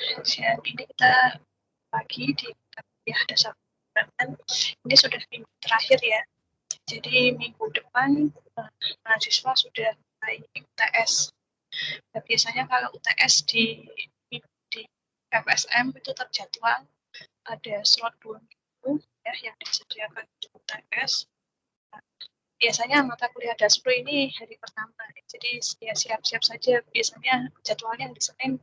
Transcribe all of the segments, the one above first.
Siang ini kita pagi di kuliah dasar pendidikan. Ini sudah minggu terakhir ya. Jadi minggu depan mahasiswa sudah mulai UTS. Nah, biasanya kalau UTS di FSM itu terjadwal ada slot 2 minggu ya yang disediakan untuk UTS. Biasanya mata kuliah Daspro ini hari pertama, jadi ya siap-siap saja. Biasanya jadwalnya di Senin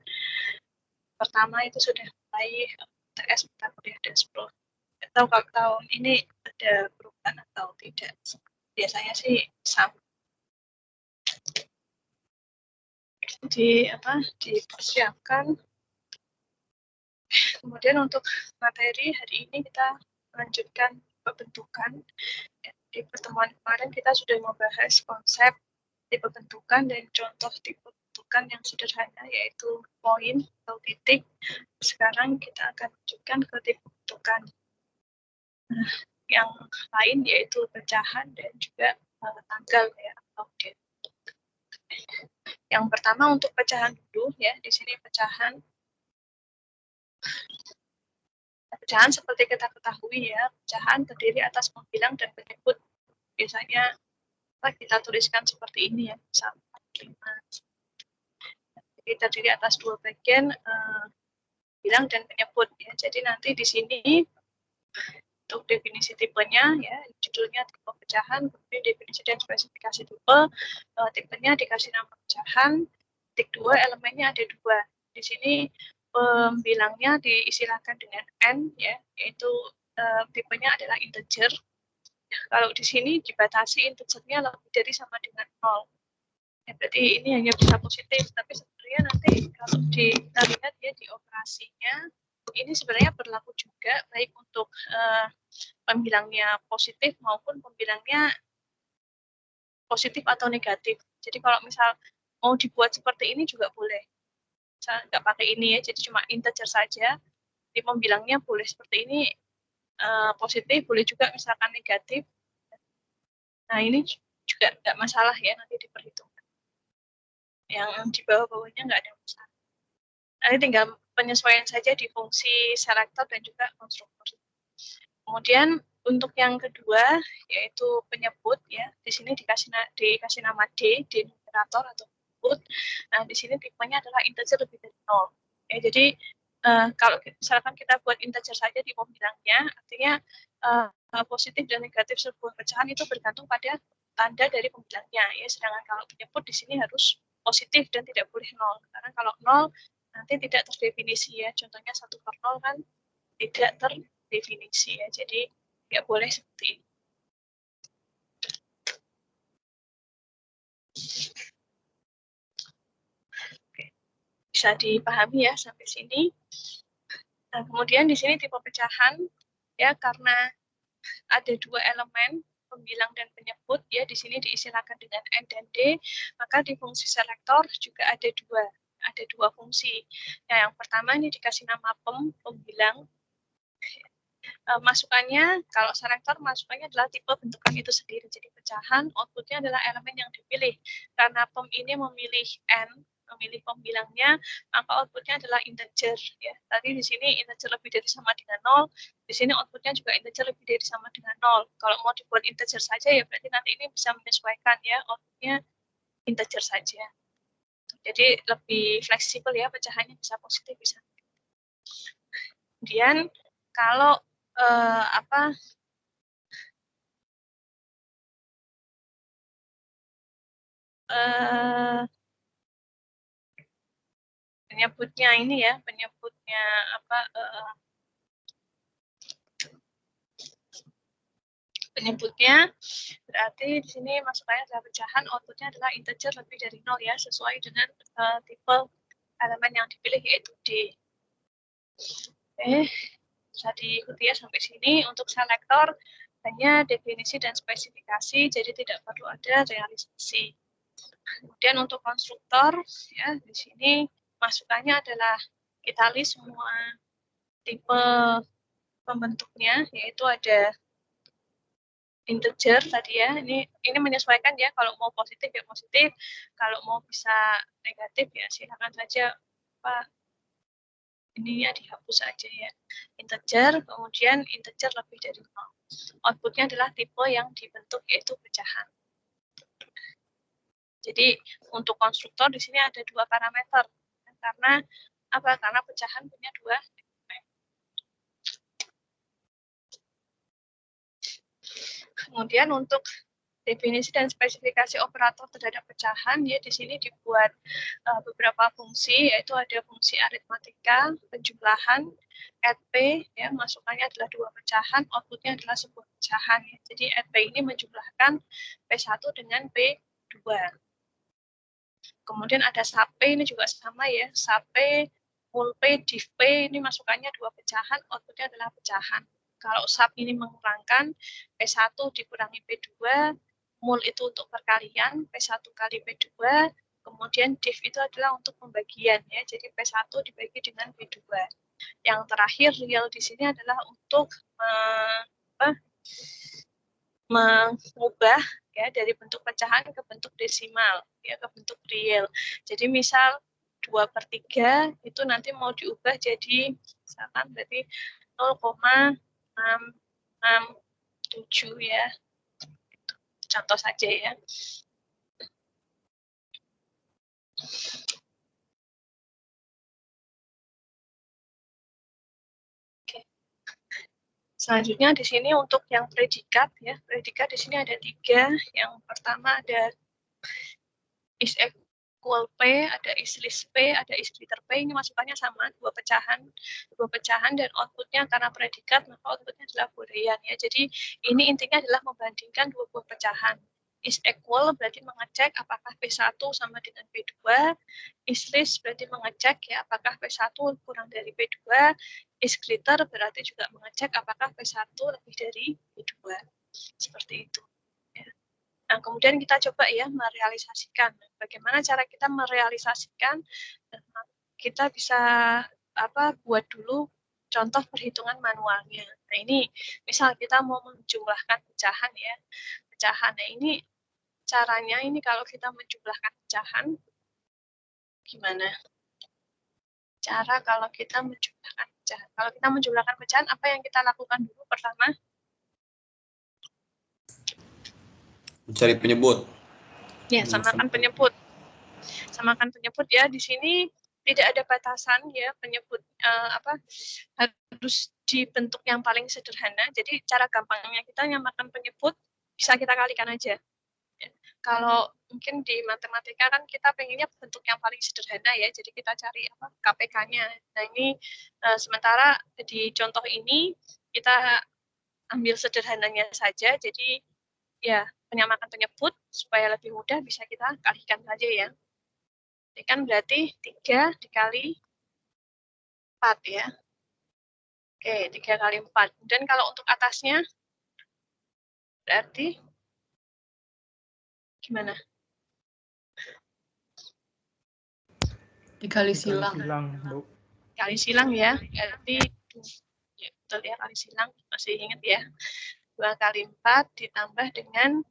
pertama itu sudah mulai UTS mata kuliah Daspro. Atau kalau tahun ini ada perubahan atau tidak. Biasanya sih sama. Dipersiapkan. Kemudian untuk materi hari ini kita melanjutkan pembentukan. Di pertemuan kemarin kita sudah membahas konsep tipe bentukan dan contoh tipe bentukan yang sederhana, yaitu poin atau titik. Sekarang kita akan lanjutkan ke tipe bentukan yang lain, yaitu pecahan dan juga tanggal ya atau den. Yang pertama untuk pecahan dulu ya. Di sini pecahan seperti kita ketahui ya, pecahan terdiri atas pembilang dan penyebut. Biasanya kita tuliskan seperti ini ya, misalnya 5. Jadi terdiri atas 2 bagian, bilang dan penyebut ya. Jadi nanti di sini untuk definisi tipenya ya, judulnya tipe pecahan, kemudian definisi dan spesifikasi tipe. Tipenya dikasih nama pecahan. Titik 2, elemennya ada 2. Di sini pembilangnya diistilahkan dengan n ya, yaitu tipenya adalah integer. Kalau di sini dibatasi integernya lebih dari sama dengan 0. Ya, berarti ini hanya bisa positif, tapi sebenarnya nanti kalau kita lihat ya di operasinya, ini sebenarnya berlaku juga baik untuk pembilangnya positif maupun pembilangnya positif atau negatif. Jadi kalau misal mau dibuat seperti ini juga boleh. Misal nggak pakai ini ya, jadi cuma integer saja. Di pembilangnya boleh seperti ini, positif, boleh juga misalkan negatif. Nah ini juga nggak masalah ya, nanti diperhitungkan. Yang di bawah-bawahnya nggak ada masalah. Nanti tinggal penyesuaian saja di fungsi selektor dan juga konstruktor. Kemudian untuk yang kedua yaitu penyebut ya, di sini dikasih nama D numerator atau penyebut. Nah di sini tipenya adalah integer lebih dari 0. Ya, jadi kalau misalkan kita buat integer saja di pembilangnya, artinya positif dan negatif sebuah pecahan itu bergantung pada tanda dari pembilangnya ya. Sedangkan kalau penyebut di sini harus positif dan tidak boleh 0. Karena kalau 0 nanti tidak terdefinisi ya. Contohnya 1/0 kan tidak terdefinisi ya. Jadi nggak boleh seperti ini. Oke. Bisa dipahami ya sampai sini. Nah, kemudian di sini tipe pecahan ya, karena ada 2 elemen pembilang dan penyebut ya, di sini diistilahkan dengan N dan D, maka di fungsi selektor juga ada 2 fungsi. Nah, yang pertama ini dikasih nama pembilang. Masukannya, kalau selektor masukannya adalah tipe bentukan itu sendiri. Jadi pecahan, outputnya adalah elemen yang dipilih. Karena pem ini memilih N, memilih pembilangnya, maka outputnya adalah integer. Ya. Tadi di sini integer lebih dari sama dengan 0, di sini outputnya juga integer lebih dari sama dengan 0. Kalau mau dibuat integer saja, ya berarti nanti ini bisa menyesuaikan ya, outputnya integer saja. Jadi lebih fleksibel ya, pecahannya bisa positif, bisa. Kemudian kalau penyebutnya ini ya, penyebutnya penyebutnya berarti di sini masukannya adalah pecahan, outputnya adalah integer lebih dari 0 ya, sesuai dengan tipe elemen yang dipilih yaitu D. Oke, bisa diikuti ya sampai sini. Untuk selektor hanya definisi dan spesifikasi, jadi tidak perlu ada realisasi. Kemudian untuk konstruktor ya, di sini masukannya adalah kita list semua tipe pembentuknya, yaitu ada integer tadi ya, ini menyesuaikan ya, kalau mau positif ya positif, kalau mau bisa negatif ya silakan saja ininya dihapus aja ya. Integer, kemudian integer lebih dari 0. Outputnya adalah tipe yang dibentuk yaitu pecahan. Jadi untuk konstruktor di sini ada 2 parameter. Karena apa? Karena pecahan punya 2 elemen. Kemudian untuk definisi dan spesifikasi operator terhadap pecahan, ya di sini dibuat beberapa fungsi, yaitu ada fungsi aritmatika, penjumlahan, add p, ya masukannya adalah 2 pecahan, outputnya adalah sebuah pecahan. Ya. Jadi add p ini menjumlahkan p1 dengan p2. Kemudian ada sub p, ini juga sama ya, sub p, mul p, div p, ini masukannya 2 pecahan, outputnya adalah pecahan. Kalau sub ini mengurangkan, P1 dikurangi P2, mul itu untuk perkalian, P1 kali P2, kemudian div itu adalah untuk pembagian, ya. Jadi P1 dibagi dengan P2. Yang terakhir, real di sini adalah untuk mengubah ya dari bentuk pecahan ke bentuk desimal, ya ke bentuk real. Jadi misal 2/3 itu nanti mau diubah jadi misalkan berarti 0,667 ya. Contoh saja ya. Oke. Selanjutnya di sini untuk yang predikat ya. Predikat di sini ada 3. Yang pertama ada is equal P, ada is list P, ada is greater P. Ini masukannya sama, 2 pecahan dan outputnya karena predikat maka outputnya adalah Boolean ya. Jadi ini intinya adalah membandingkan 2 buah pecahan. Is equal berarti mengecek apakah P1 sama dengan P2. Is list berarti mengecek ya apakah P1 kurang dari P2. Is greater berarti juga mengecek apakah P1 lebih dari P2. Seperti itu. Ya. Nah, kemudian kita coba ya merealisasikan. Bagaimana cara kita merealisasikan? Kita bisa buat dulu contoh perhitungan manualnya. Nah, ini misal kita mau menjumlahkan pecahan ya. Pecahan. Nah, ini caranya ini kalau kita menjumlahkan pecahan gimana? Cara kalau kita menjumlahkan pecahan. Kalau kita menjumlahkan pecahan, apa yang kita lakukan dulu pertama? Mencari penyebut. Ya, samakan penyebut. Samakan penyebut ya. Di sini tidak ada batasan ya penyebut harus dibentuk yang paling sederhana. Jadi cara gampangnya kita nyamakan penyebut bisa kita kalikan aja. Ya. Kalau mungkin di matematika kan kita pengennya bentuk yang paling sederhana ya. Jadi kita cari KPK-nya. Nah ini sementara di contoh ini kita ambil sederhananya saja. Jadi ya penyamakan penyebut supaya lebih mudah bisa kita kalikan saja ya. Ini kan berarti 3 dikali 4 ya. Oke, 3 kali 4. Dan kalau untuk atasnya berarti gimana? Dikali silang. Bu. Kali silang ya. Berarti ya, betul ya, kali silang. Masih ingat ya. 2 kali 4 ditambah dengan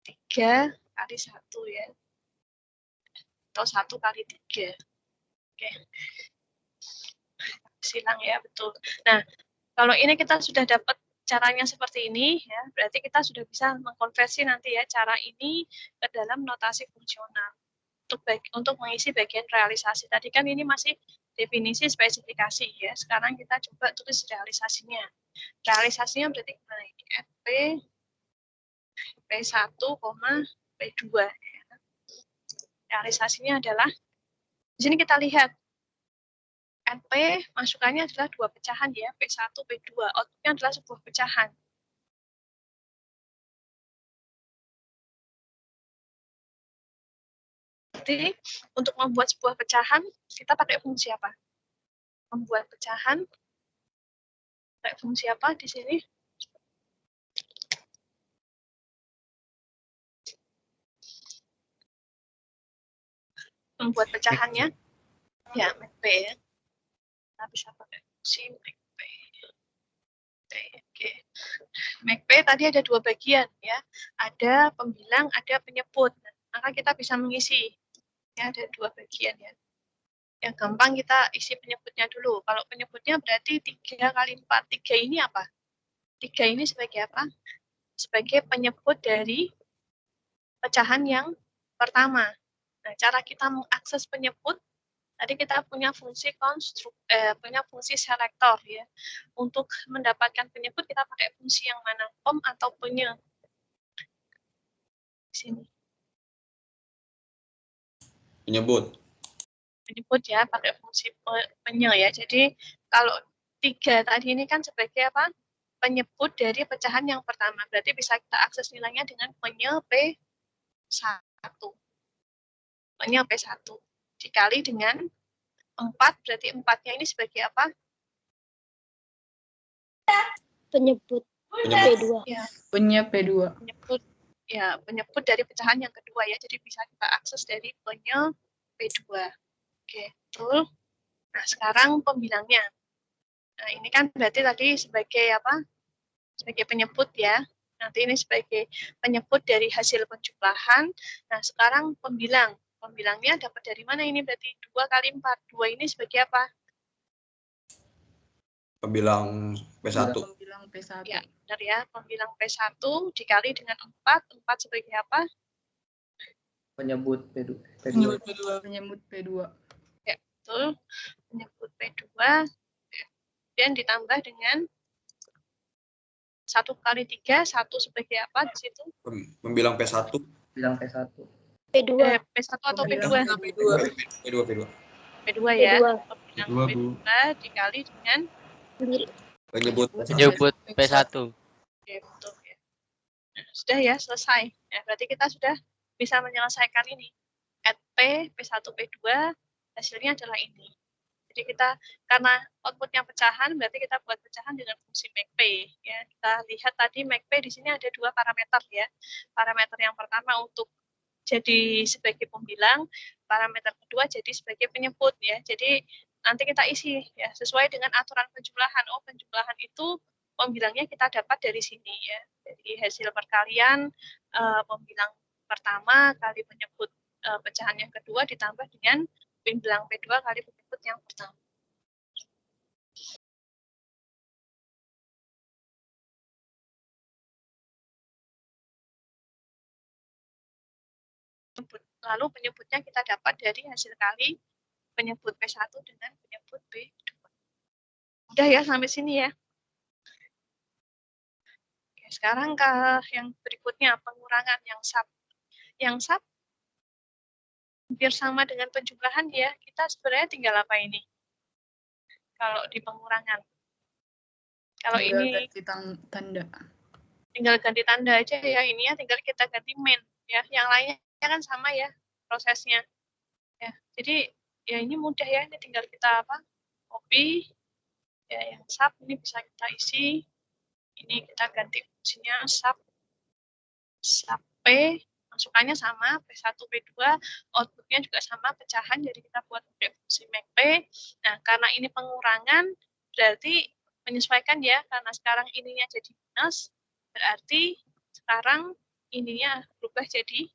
3 kali 1 ya. Atau 1 kali 3. Oke. Silang ya, betul. Nah, kalau ini kita sudah dapat caranya seperti ini, ya, berarti kita sudah bisa mengkonversi nanti ya cara ini ke dalam notasi fungsional untuk mengisi bagian realisasi. Tadi kan ini masih definisi spesifikasi ya. Sekarang kita coba tulis realisasinya. Realisasinya berarti gimana ini? P P1, P2. Ya. Realisasinya adalah di sini kita lihat NP masukannya adalah 2 pecahan ya, P1, P2. Outputnya adalah sebuah pecahan. Jadi, untuk membuat sebuah pecahan, kita pakai fungsi apa? Membuat pecahan, pakai fungsi apa di sini? Membuat pecahannya, ya, MACP ya. Kita bisa pakai fungsi MACP. Oke. MACP tadi ada 2 bagian ya. Ada pembilang, ada penyebut. Maka kita bisa mengisi. Ya, ada 2 bagian ya. Yang gampang kita isi penyebutnya dulu. Kalau penyebutnya berarti 3 kali 4. 3 ini apa? 3 ini sebagai apa? Sebagai penyebut dari pecahan yang pertama. Nah, cara kita mengakses penyebut, tadi kita punya fungsi punya fungsi selektor ya. Untuk mendapatkan penyebut kita pakai fungsi yang mana? Pom atau penye? Di sini. Penyebut. Penyebut ya, pakai fungsi penye ya. Jadi kalau 3 tadi ini kan sebagai apa? Penyebut dari pecahan yang pertama. Berarti bisa kita akses nilainya dengan penye P1. Penye P1. Dikali dengan 4, berarti 4-nya ini sebagai apa? Penyebut P2. Ya, Penye P2. penyebut dari pecahan yang kedua ya. Jadi bisa kita akses dari penye P2. Oke, betul. Nah, sekarang pembilangnya. Nah, ini kan berarti tadi sebagai apa? Sebagai penyebut ya. Nanti ini sebagai penyebut dari hasil penjumlahan. Nah, sekarang pembilang. Pembilangnya dapat dari mana ini? Berarti 2 kali 4. 2 ini sebagai apa? Pembilang P1. Pembilang P1. Ya, benar ya. Pembilang P1 dikali dengan 4. 4 sebagai apa? Penyebut P2. Penyebut P2. Ya, betul. Penyebut P2. Dan ditambah dengan 1 kali 3, 1 sebagai apa di situ? Pembilang P1. Bilang P1. P2. P1 atau P2? P2. P2 ya. P2. Pembilang P2, Bu. P2 dikali dengan Penyebut. Penyebut P1. Oke, betul ya. Nah, sudah ya, selesai. Ya, berarti kita sudah bisa menyelesaikan ini. Add P, P1, P2, hasilnya adalah ini. Jadi kita, karena outputnya pecahan, berarti kita buat pecahan dengan fungsi MakeP. Ya, kita lihat tadi MakeP di sini ada 2 parameter ya. Parameter yang pertama untuk jadi sebagai pembilang, parameter kedua jadi sebagai penyebut ya. Jadi nanti kita isi ya sesuai dengan aturan penjumlahan. Oh, penjumlahan itu pembilangnya kita dapat dari sini ya. Jadi hasil perkalian pembilang pertama kali penyebut pecahan yang kedua ditambah dengan pembilang P2 kali penyebut yang pertama. Lalu penyebutnya kita dapat dari hasil kali penyebut P1 dengan penyebut P2. Udah ya sampai sini ya. Oke, sekarang ke yang berikutnya pengurangan yang sub. Yang sub hampir sama dengan penjumlahan ya. Kita sebenarnya tinggal apa ini? Kalau di pengurangan. Kalau Tinggal ini ganti tanda. tinggal ganti tanda aja ya, ini ya tinggal kita ganti main ya. Yang lainnya kan sama ya prosesnya. Ya, jadi ya ini mudah ya, ini tinggal kita apa? Copy ya, yang sub ini bisa kita isi. Ini kita ganti fungsinya sub P, masukannya sama P1 P2, outputnya juga sama pecahan, jadi kita buat fungsi MakeP. Nah, karena ini pengurangan berarti menyesuaikan ya, karena sekarang ininya jadi minus, berarti sekarang ininya berubah jadi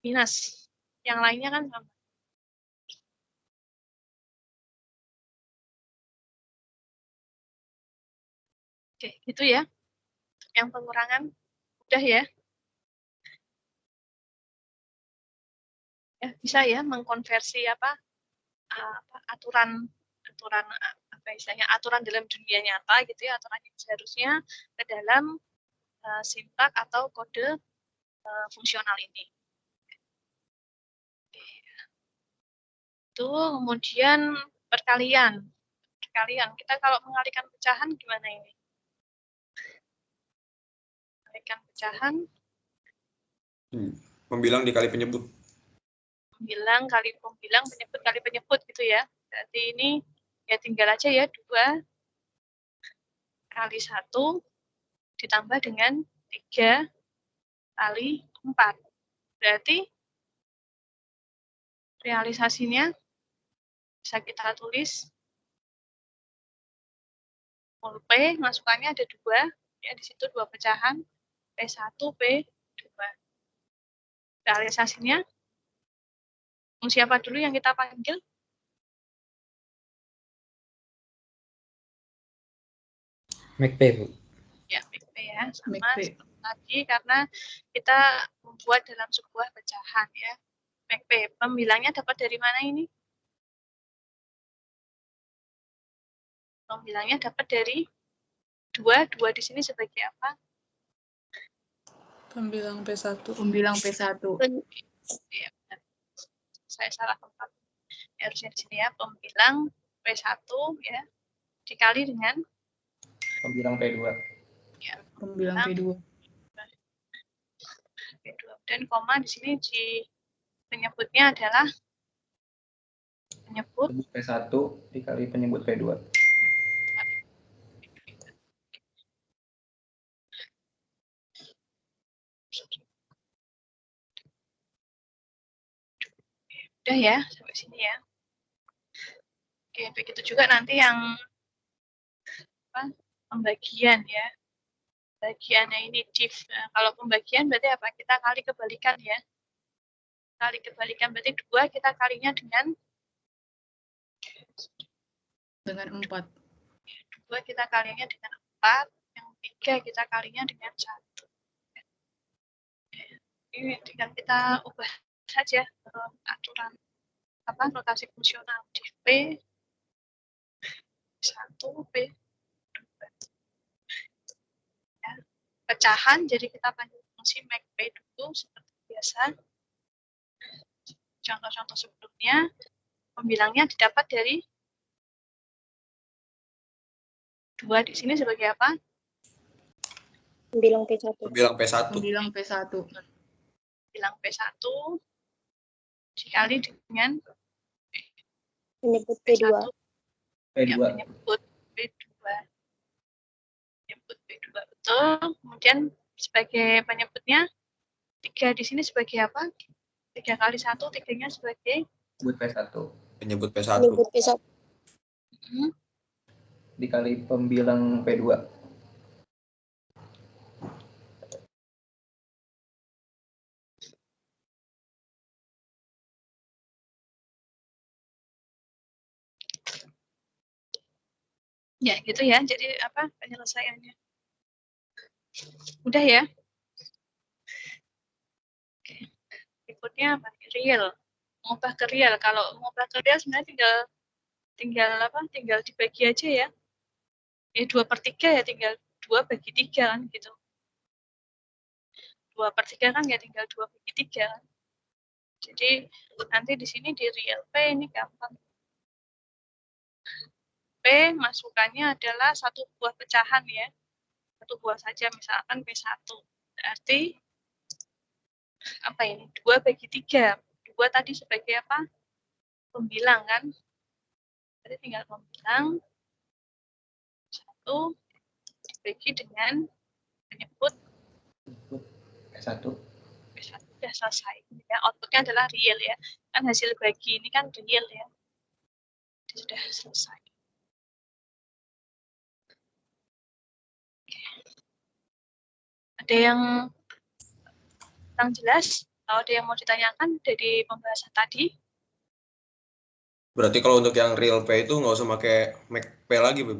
minus. Yang lainnya kan sama. Oke, gitu ya. Yang pengurangan udah ya. Ya, bisa ya mengkonversi aturan apa istilahnya aturan dalam dunia nyata gitu ya, aturan yang seharusnya ke dalam sintak atau kode fungsional ini. Itu kemudian perkalian. Kita kalau mengalihkan pecahan gimana ini? Mengalihkan pecahan. Pembilang dikali penyebut. Pembilang kali pembilang, penyebut kali penyebut gitu ya. Berarti ini ya tinggal aja ya 2 kali 1 ditambah dengan 3 kali 4. Berarti realisasinya bisa kita tulis mol P, masukannya ada 2, ya di situ 2 pecahan, P1, P2. Realisasinya, fungsi apa dulu yang kita panggil? MacP, Bu. Ya, MacP ya, sama MacP. seperti tadi karena kita membuat dalam sebuah pecahan ya. MacP, pembilangnya dapat dari mana ini? Pembilangnya dapat dari 2 di sini sebagai apa? Pembilang P1. Pembilang P1. Ya, benar. Saya salah tempat. Ya, harusnya di sini ya, pembilang P1 ya, dikali dengan Pembilang P2. ya, Pembilang P2. P2. Dan koma di sini di penyebutnya adalah penyebut Penyebut P1 dikali penyebut P2. udah ya, sampai sini ya. Oke, begitu juga nanti yang apa, pembagian ya. Bagiannya ini div. Nah, kalau pembagian berarti apa? Kita kali kebalikan ya. Kali kebalikan berarti 2 kita kalinya dengan 4. 2 kita kalinya dengan 4, yang 3 kita kalinya dengan 1. Ini tinggal kita ubah saja aturan apa notasi fungsional div P 1 P 2. Ya. Pecahan jadi kita panggil fungsi MacP dulu seperti biasa. Contoh-contoh sebelumnya pembilangnya didapat dari 2 di sini sebagai apa? Pembilang P1. Pembilang P1. Pembilang P1. Bilang P1 dikali dengan Penyebut P2. ya, P2. penyebut P2. Penyebut P2 betul. Kemudian sebagai penyebutnya 3 di sini sebagai apa? 3 kali 1, 3-nya sebagai Penyebut P1 Penyebut P1. Penyebut P1. dikali pembilang P2. ya gitu ya. Jadi apa penyelesaiannya? Udah ya? Oke. Berikutnya apa? Real. Mengubah ke real. Kalau mengubah ke real sebenarnya tinggal apa? Tinggal dibagi aja ya. 2/3 ya, tinggal 2 bagi 3 kan gitu. 2/3 kan ya tinggal 2 bagi 3 kan. Jadi nanti di sini di real P ini gampang. P masukannya adalah satu buah pecahan ya. Satu buah saja, misalkan P1. Berarti apa ini? 2 bagi 3. 2 tadi sebagai apa? Pembilang kan. Jadi tinggal pembilang 1 dibagi dengan penyebut P1. P1 sudah selesai. Ya, outputnya adalah real ya. Kan hasil bagi ini kan real ya. Sudah selesai. Ada yang kurang jelas? Atau ada yang mau ditanyakan dari pembahasan tadi? Berarti kalau untuk yang real P itu nggak usah pakai MacP lagi, Bu?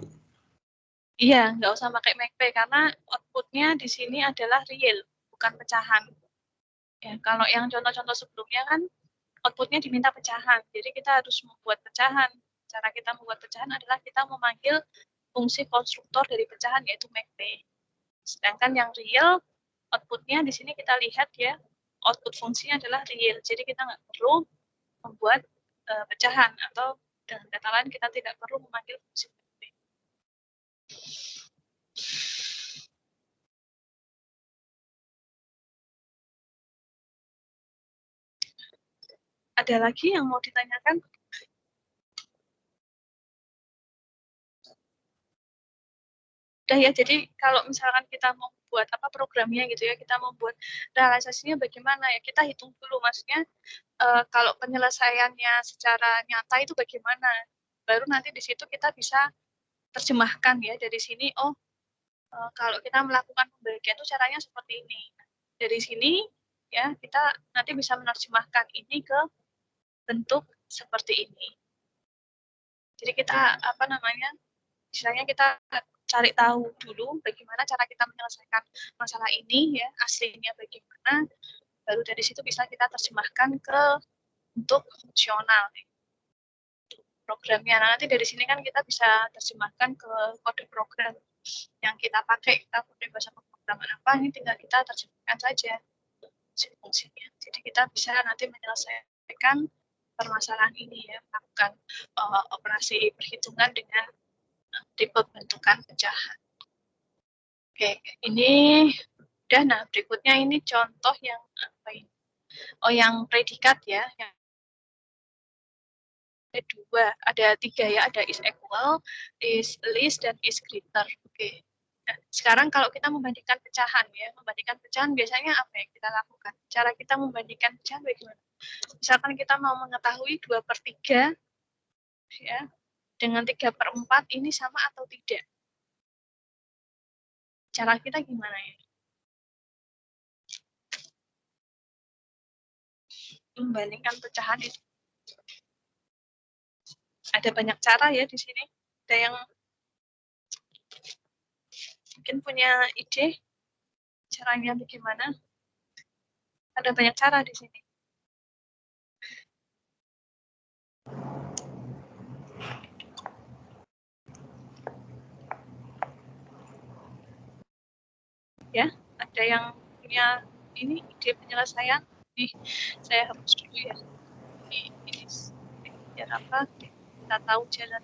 Iya, nggak usah pakai MacP karena outputnya di sini adalah real, bukan pecahan. Ya, kalau yang contoh-contoh sebelumnya kan outputnya diminta pecahan, jadi kita harus membuat pecahan. Cara kita membuat pecahan adalah kita memanggil fungsi konstruktor dari pecahan yaitu MacP. Sedangkan yang real outputnya di sini kita lihat ya, output fungsinya adalah real, jadi kita nggak perlu membuat pecahan atau dengan kata lain kita tidak perlu memanggil fungsi MacP. Ada lagi yang mau ditanyakan? Udah ya, jadi kalau misalkan kita mau buat apa programnya gitu ya, kita mau buat realisasinya bagaimana ya, kita hitung dulu maksudnya kalau penyelesaiannya secara nyata itu bagaimana. Baru nanti di situ kita bisa terjemahkan ya dari sini, oh kalau kita melakukan pembagian itu caranya seperti ini. Dari sini ya kita nanti bisa menerjemahkan ini ke bentuk seperti ini. Jadi kita apa namanya? Istilahnya kita cari tahu dulu bagaimana cara kita menyelesaikan masalah ini ya, aslinya bagaimana, baru dari situ bisa kita terjemahkan ke untuk fungsional programnya. Nah, nanti dari sini kan kita bisa terjemahkan ke kode program yang kita pakai, kita pakai bahasa pemrograman apa, ini tinggal kita terjemahkan saja fungsinya. Jadi kita bisa nanti menyelesaikan permasalahan ini ya, melakukan operasi perhitungan dengan tipe bentukan pecahan. Oke, ini udah. Nah, berikutnya ini contoh yang apa ini? Oh, yang predikat ya, yang ada tiga ya, ada is equal, is less, dan is greater. Oke. Nah, sekarang kalau kita membandingkan pecahan ya, membandingkan pecahan biasanya apa yang kita lakukan? Cara kita membandingkan pecahan bagaimana? Misalkan kita mau mengetahui 2/3 ya, dengan 3/4 ini sama atau tidak. Cara kita gimana ya? Membandingkan pecahan itu. Ada banyak cara ya di sini. Ada yang mungkin punya ide caranya bagaimana? Ada banyak cara di sini. Ya, ada yang punya ini ide penyelesaian? Nih, saya hapus dulu ya. Ini biar apa? Kita tahu jalan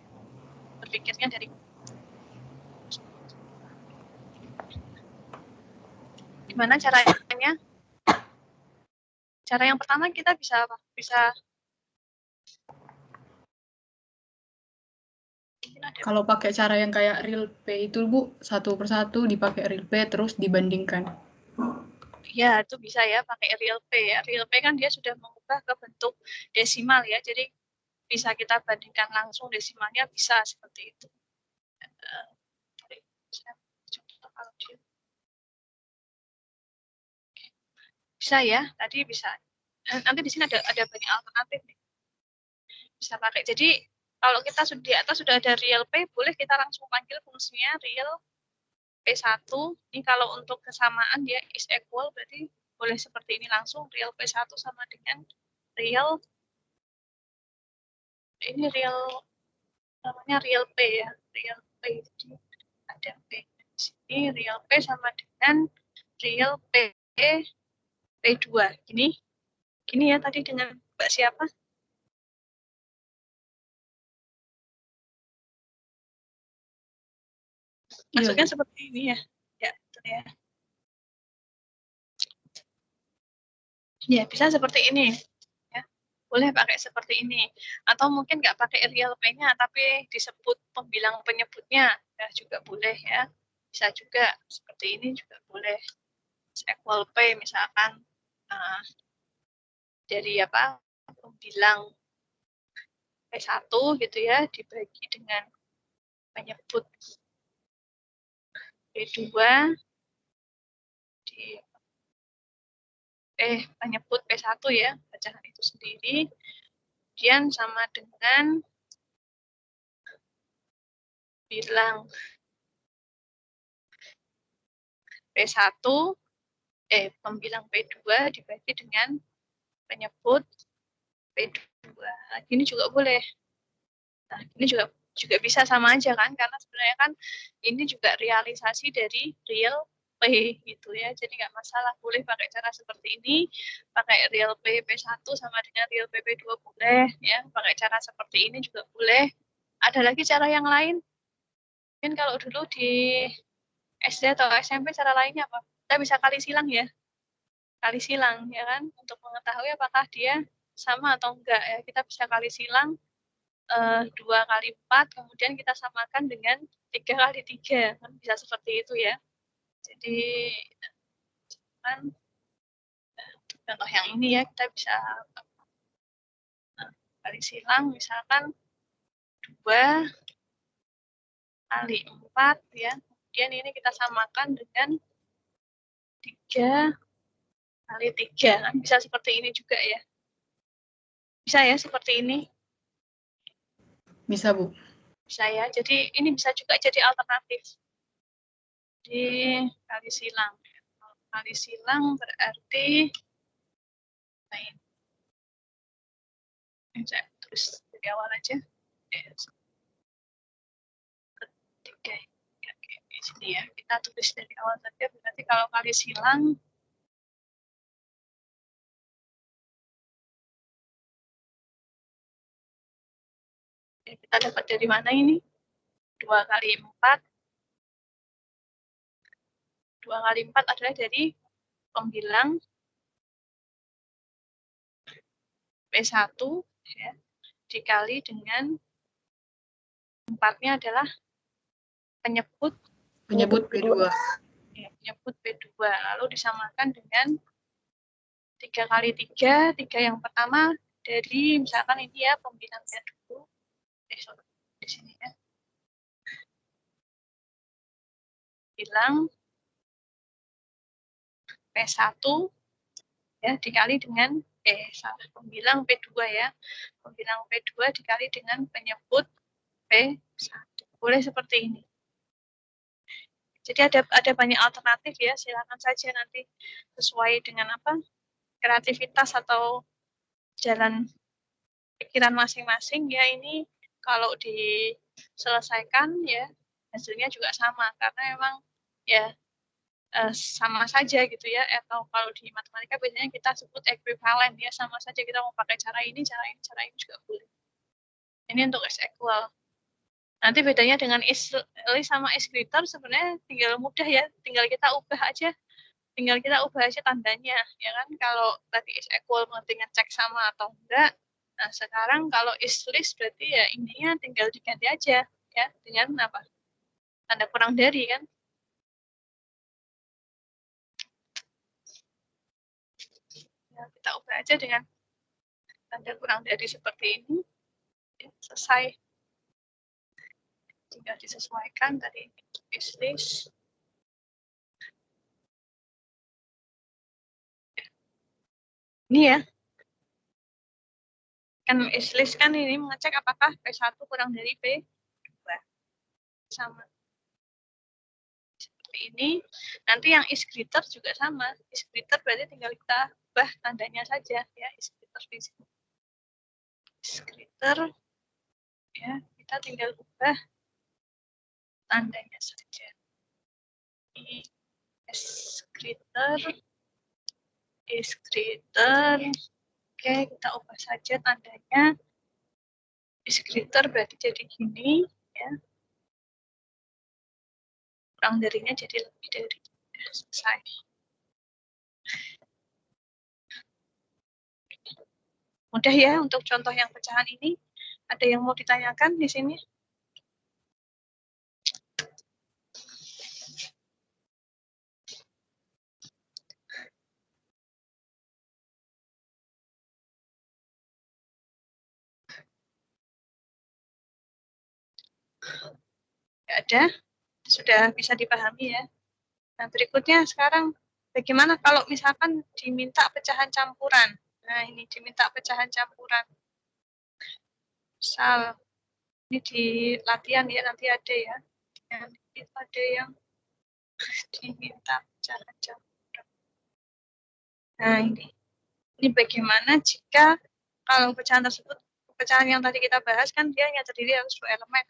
berpikirnya dari gimana caranya? Cara yang pertama kita bisa apa? Bisa Kalau pakai cara yang kayak real P itu Bu, 1/1 dipakai real P terus dibandingkan. ya, itu bisa ya pakai real P ya. Real P kan dia sudah mengubah ke bentuk desimal ya. Jadi bisa kita bandingkan langsung desimalnya, bisa seperti itu. Bisa ya, tadi bisa. Nanti di sini ada banyak alternatif nih. Bisa pakai. Jadi kalau kita sudah di atas sudah ada real P, boleh kita langsung panggil fungsinya real P1. Ini kalau untuk kesamaan dia is equal, berarti boleh seperti ini langsung. Real P1 sama dengan real, ini real, namanya real P ya. Real P, jadi ada P di sini. Real P sama dengan real P2. Gini ya tadi dengan Mbak siapa? Maksudnya seperti ini ya. Ya, betul ya. Ya, bisa seperti ini. Ya. Boleh pakai seperti ini. Atau mungkin nggak pakai real P-nya, tapi disebut pembilang penyebutnya. Ya, juga boleh ya. Bisa juga seperti ini juga boleh. Equal P misalkan dari apa pembilang P1 gitu ya, dibagi dengan penyebut P2 di penyebut P1 ya, pecahan itu sendiri, kemudian sama dengan bilang P1, pembilang P2 dibagi dengan penyebut P2. Nah, ini juga boleh. Nah, ini juga bisa sama aja kan, karena sebenarnya kan ini juga realisasi dari real P gitu ya, jadi nggak masalah, boleh pakai cara seperti ini, pakai real P P1 sama dengan real P P2 boleh ya, pakai cara seperti ini juga boleh. Ada lagi cara yang lain, mungkin kalau dulu di SD atau SMP cara lainnya apa? Kita bisa kali silang ya, kali silang ya kan, untuk mengetahui apakah dia sama atau enggak ya, kita bisa kali silang 2 kali 4, kemudian kita samakan dengan 3 kali 3, kan bisa seperti itu ya. Jadi kan contoh yang ini ya, kita bisa kali silang misalkan 2 kali 4 ya, kemudian ini kita samakan dengan 3 kali 3, kan bisa seperti ini juga ya. Bisa ya seperti ini. Bisa Bu. Bisa ya, jadi ini bisa juga jadi alternatif. kali silang. Kalau kali silang berarti lain. Saya tulis dari awal aja. Ketiga. Oke, di sini ya. Kita tulis dari awal saja. Berarti kalau kali silang kita dapat dari mana ini? 2 kali 4. 2 kali 4 adalah dari pembilang P1 ya, dikali dengan 4-nya adalah penyebut P2. ya, penyebut P2. Lalu disamakan dengan 3 kali 3. 3 yang pertama dari misalkan ini ya pembilangnya dulu. Sorry, di sini ya. Bilang P1 ya dikali dengan pembilang P2 ya. Pembilang P2 dikali dengan penyebut P1. Boleh seperti ini. Jadi ada banyak alternatif ya, silakan saja nanti sesuai dengan apa kreativitas atau jalan pikiran masing-masing ya. Ini kalau diselesaikan ya hasilnya juga sama karena memang ya sama saja gitu ya. Atau kalau di matematika biasanya kita sebut ekuivalen ya, sama saja kita mau pakai cara ini juga boleh. Ini untuk is equal. Nanti bedanya dengan is sama is greater sebenarnya tinggal mudah ya, tinggal kita ubah aja tandanya ya kan. Kalau tadi is equal berarti ngecek sama atau enggak. Nah, sekarang kalau is less berarti ya ininya tinggal diganti aja ya dengan apa? Tanda kurang dari kan. Ya, kita ubah aja dengan tanda kurang dari seperti ini. Ya, selesai. Tinggal disesuaikan tadi is less. Ini ya. Kan is less kan ini mengecek apakah P1 kurang dari P2. Sama. Seperti ini. Nanti yang is greater juga sama. Is greater berarti tinggal kita ubah tandanya saja ya, is greater di sini. Is greater ya, kita tinggal ubah tandanya saja. Is greater. Oke, kita ubah saja tandanya. Is greater berarti jadi gini ya. Kurang darinya jadi lebih dari. Selesai. Mudah ya untuk contoh yang pecahan ini. Ada yang mau ditanyakan di sini? Tidak ada, sudah bisa dipahami ya. Nah, berikutnya sekarang bagaimana kalau misalkan diminta pecahan campuran. Nah, ini diminta pecahan campuran. Misal, ini di latihan ya, nanti ada ya. Nanti ada yang diminta pecahan campuran. Nah, ini bagaimana jika kalau pecahan tersebut, pecahan yang tadi kita bahas kan dia hanya terdiri dari 2 elemen.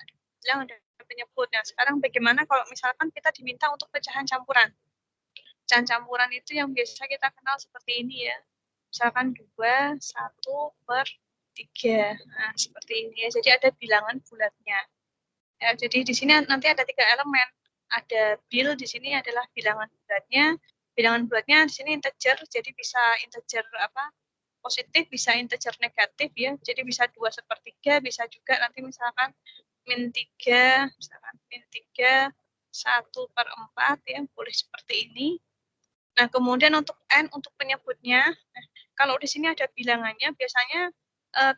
Yang ada penyebut. Nah, sekarang bagaimana kalau misalkan kita diminta untuk pecahan campuran? Pecahan campuran itu yang biasa kita kenal seperti ini ya. Misalkan 2, 1/3. Nah, seperti ini ya. Jadi ada bilangan bulatnya. Ya, jadi di sini nanti ada 3 elemen. Ada bil di sini adalah bilangan bulatnya. Bilangan bulatnya di sini integer, jadi bisa integer apa? Positif, bisa integer negatif ya. Jadi bisa 2/3, bisa juga nanti misalkan -3, misalkan -3, 1/4 ya, boleh seperti ini. Nah, kemudian untuk N, untuk penyebutnya, kalau di sini ada bilangannya, biasanya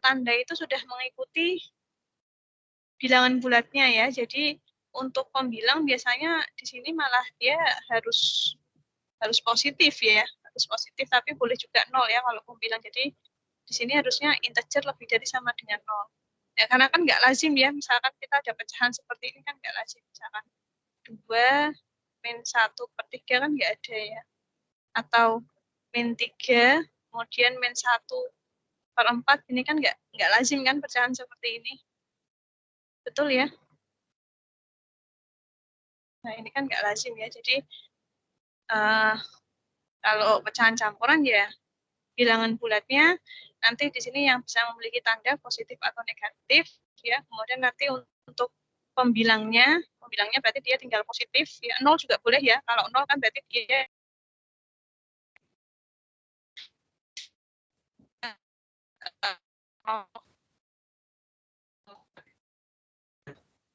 tanda itu sudah mengikuti bilangan bulatnya ya. Jadi untuk pembilang biasanya di sini malah dia harus positif ya, harus positif, tapi boleh juga 0 ya kalau pembilang. Jadi di sini harusnya integer lebih dari sama dengan 0. Ya, karena kan nggak lazim ya, misalkan kita ada pecahan seperti ini kan nggak lazim. Misalkan 2, min 1/3 kan nggak ada ya. Atau min 3, kemudian min 1/4, ini kan nggak lazim kan pecahan seperti ini. Betul ya? Nah, ini kan nggak lazim ya. Jadi, kalau pecahan campuran ya bilangan bulatnya nanti di sini yang bisa memiliki tanda positif atau negatif ya. Kemudian nanti untuk pembilangnya berarti dia tinggal positif ya. 0 juga boleh ya. Kalau 0 kan berarti dia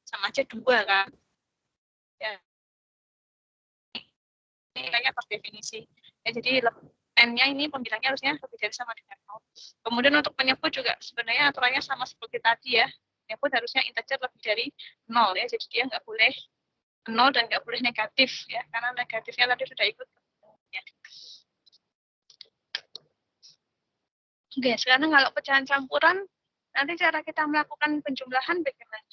sama aja 2 kan. Ya. Ini kayaknya per definisi. Ya, jadi N-nya ini pembilangnya harusnya lebih dari sama dengan 0. Kemudian untuk penyebut juga sebenarnya aturannya sama seperti tadi ya. Penyebut harusnya integer lebih dari 0 ya. Jadi dia nggak boleh 0 dan nggak boleh negatif ya. Karena negatifnya tadi sudah ikut. Ya. Oke, sekarang kalau pecahan campuran, nanti cara kita melakukan penjumlahan bagaimana?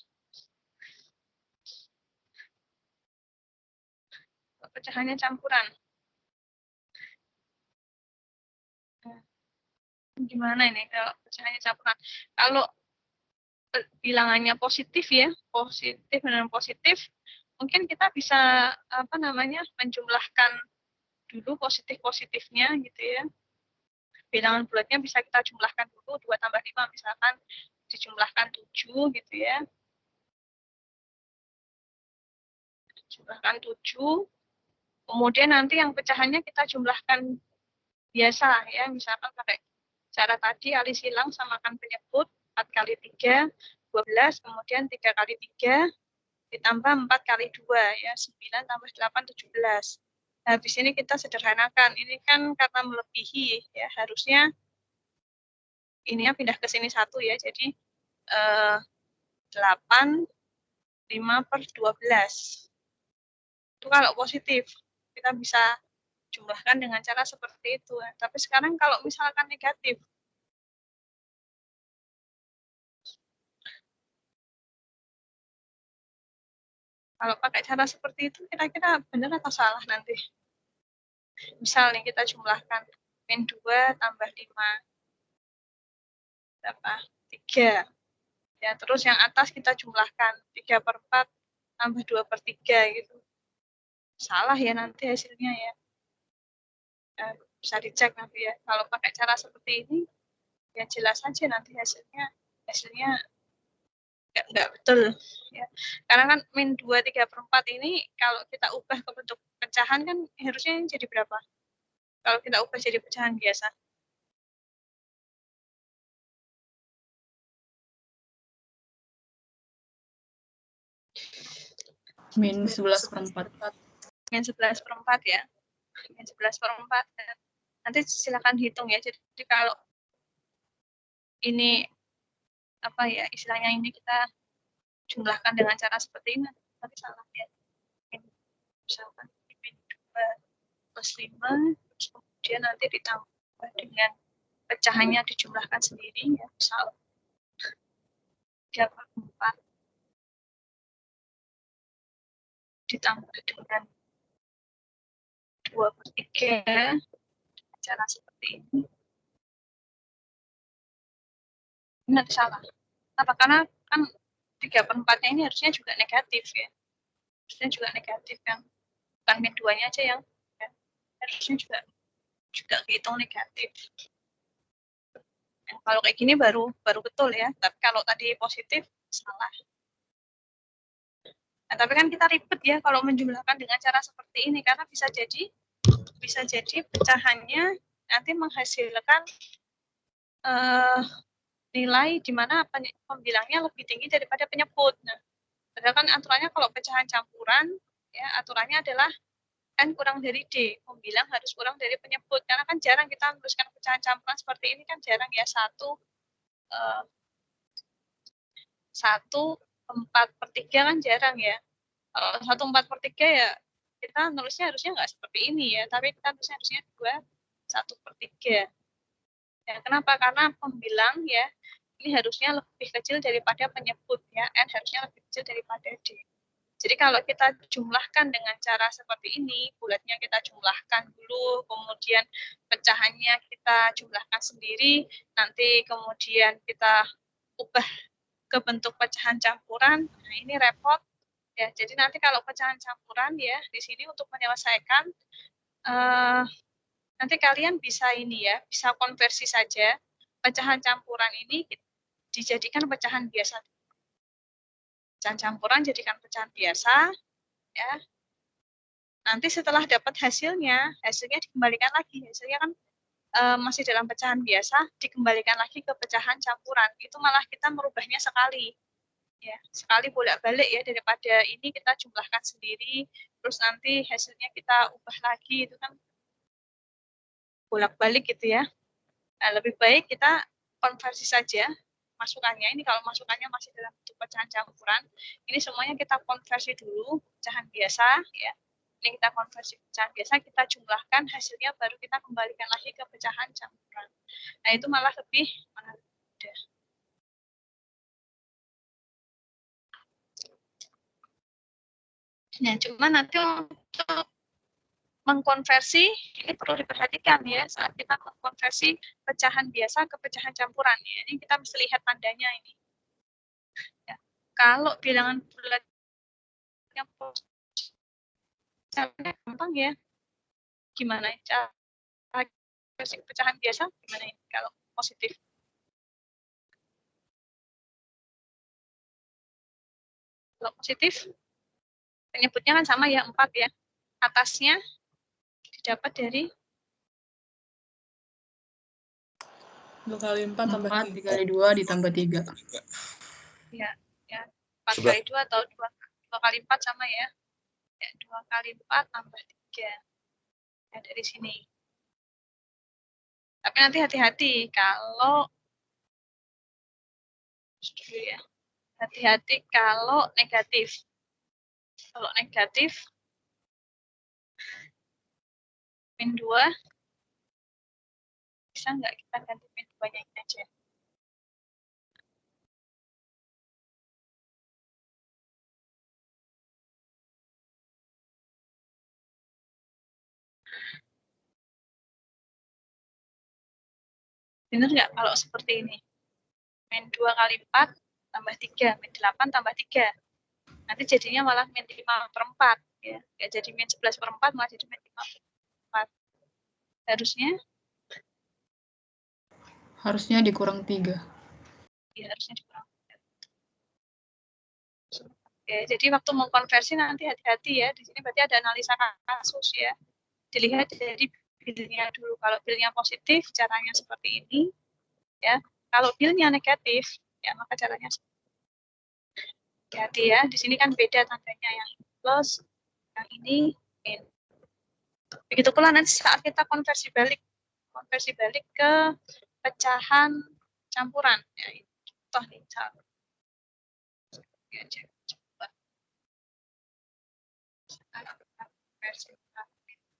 Pecahannya campuran. Gimana ini kalau pecahannya campuran? Kalau bilangannya positif ya, positif dan positif, mungkin kita bisa menjumlahkan dulu positifnya gitu ya. Bilangan bulatnya bisa kita jumlahkan dulu, 2 tambah 5 misalkan dijumlahkan 7 gitu ya. Jumlahkan 7. Kemudian nanti yang pecahannya kita jumlahkan biasa ya, misalkan pakai cara tadi kali silang samakan penyebut 4 kali 3, 12, kemudian 3 kali 3 ditambah 4 kali 2 ya, 9 tambah 8, 17. Nah, habis ini kita sederhanakan. Ini kan karena melebihi ya, harusnya ininya pindah ke sini 1 ya, jadi 8, 5/12. Itu kalau positif, kita bisa jumlahkan dengan cara seperti itu. Tapi sekarang kalau misalkan negatif, kalau pakai cara seperti itu kira-kira benar atau salah nanti? Misal nih kita jumlahkan min 2 tambah 5 berapa? 3. Ya, terus yang atas kita jumlahkan 3/4 tambah 2/3 gitu. Salah ya nanti hasilnya ya. Bisa dicek nanti ya. Kalau pakai cara seperti ini, ya jelas saja nanti hasilnya nggak betul ya. Karena kan min 2 3/4 ini kalau kita ubah ke bentuk pecahan kan harusnya jadi berapa? Kalau kita ubah jadi pecahan biasa. Min 11/4. Min 11/4 ya. Min 11/4. Nanti silakan hitung ya. Jadi kalau ini istilahnya ini kita jumlahkan dengan cara seperti ini, tapi salah ya. Misalkan min 2 plus 5, terus kemudian nanti ditambah dengan pecahannya dijumlahkan sendiri ya, misal 3/4 ditambah dengan 2/3 cara seperti ini. Ini nanti salah. Apa? Karena kan 3/4-nya ini harusnya juga negatif ya. Harusnya juga negatif kan. Bukan min 2-nya aja yang ya, harusnya juga dihitung negatif. Nah, kalau kayak gini baru betul ya. Tapi kalau tadi positif salah. Nah, tapi kan kita ribet ya kalau menjumlahkan dengan cara seperti ini karena bisa jadi pecahannya nanti menghasilkan nilai di mana pembilangnya lebih tinggi daripada penyebut. Nah, padahal kan aturannya kalau pecahan campuran ya aturannya adalah N kurang dari D, pembilang harus kurang dari penyebut. Karena kan jarang kita menuliskan pecahan campuran seperti ini kan jarang ya 1/4/3 kan jarang ya. Kalau 1/4/3 ya kita nulisnya harusnya nggak seperti ini ya, tapi kita nulisnya harusnya 2/1/3. Ya, kenapa? Karena pembilang ya ini harusnya lebih kecil daripada penyebut ya, N harusnya lebih kecil daripada D. Jadi kalau kita jumlahkan dengan cara seperti ini, bulatnya kita jumlahkan dulu, kemudian pecahannya kita jumlahkan sendiri, nanti kemudian kita ubah ke bentuk pecahan campuran. Nah, ini repot ya. Jadi nanti kalau pecahan campuran ya, di sini untuk menyelesaikan nanti kalian bisa ini ya, bisa konversi saja pecahan campuran ini dijadikan pecahan biasa. Pecahan campuran jadikan pecahan biasa, ya. Nanti setelah dapat hasilnya dikembalikan lagi. Hasilnya kan masih dalam pecahan biasa, dikembalikan lagi ke pecahan campuran. Itu malah kita merubahnya sekali. Ya, sekali bolak-balik ya, daripada ini kita jumlahkan sendiri, terus nanti hasilnya kita ubah lagi, itu kan bolak-balik gitu ya. Nah, lebih baik kita konversi saja masukannya. Ini kalau masukannya masih dalam bentuk pecahan campuran, ini semuanya kita konversi dulu pecahan biasa ya. Ini kita konversi pecahan biasa, kita jumlahkan hasilnya, baru kita kembalikan lagi ke pecahan campuran. Nah, itu malah lebih mudah. Nah, cuma nanti untuk mengkonversi, ini perlu diperhatikan ya, saat kita mengkonversi pecahan biasa ke pecahan campuran. Ya, ini kita mesti lihat tandanya ini. Ya, kalau bilangan bulatnya caranya gampang ya. Gimana cara konversi pecahan biasa? Gimana ini kalau positif? Kalau positif, penyebutnya kan sama ya, 4 ya. Atasnya didapat dari 2 kali 4 tambah 3 kali 2 ditambah 3. ya 4 kali 2 atau 2 kali 4 sama ya. Ya, 2 kali 4 tambah 3. Ya, dari sini. Tapi nanti hati-hati kalau ya. Hati-hati kalau negatif. Kalau negatif min 2, bisa nggak kita ganti min 2-nya ini aja? Benar nggak kalau seperti ini? Min 2 kali 4 tambah 3, min 8 tambah 3. Nanti jadinya malah min 5/4. Ya. Nggak jadi min 11/4, malah jadi min 5/4. Harusnya dikurang 3. Ya, harusnya dikurang 3. Oke, jadi waktu mengkonversi nanti hati-hati ya. Di sini berarti ada analisa kasus ya. Dilihat dari bilnya dulu. Kalau bilnya positif, caranya seperti ini. Ya. Kalau bilnya negatif, ya maka caranya hati-hati ya. Di sini kan beda tandanya, yang plus, yang ini min. Begitu pula nanti saat kita konversi balik ke pecahan campuran. Ya, contoh nih, ya, coba.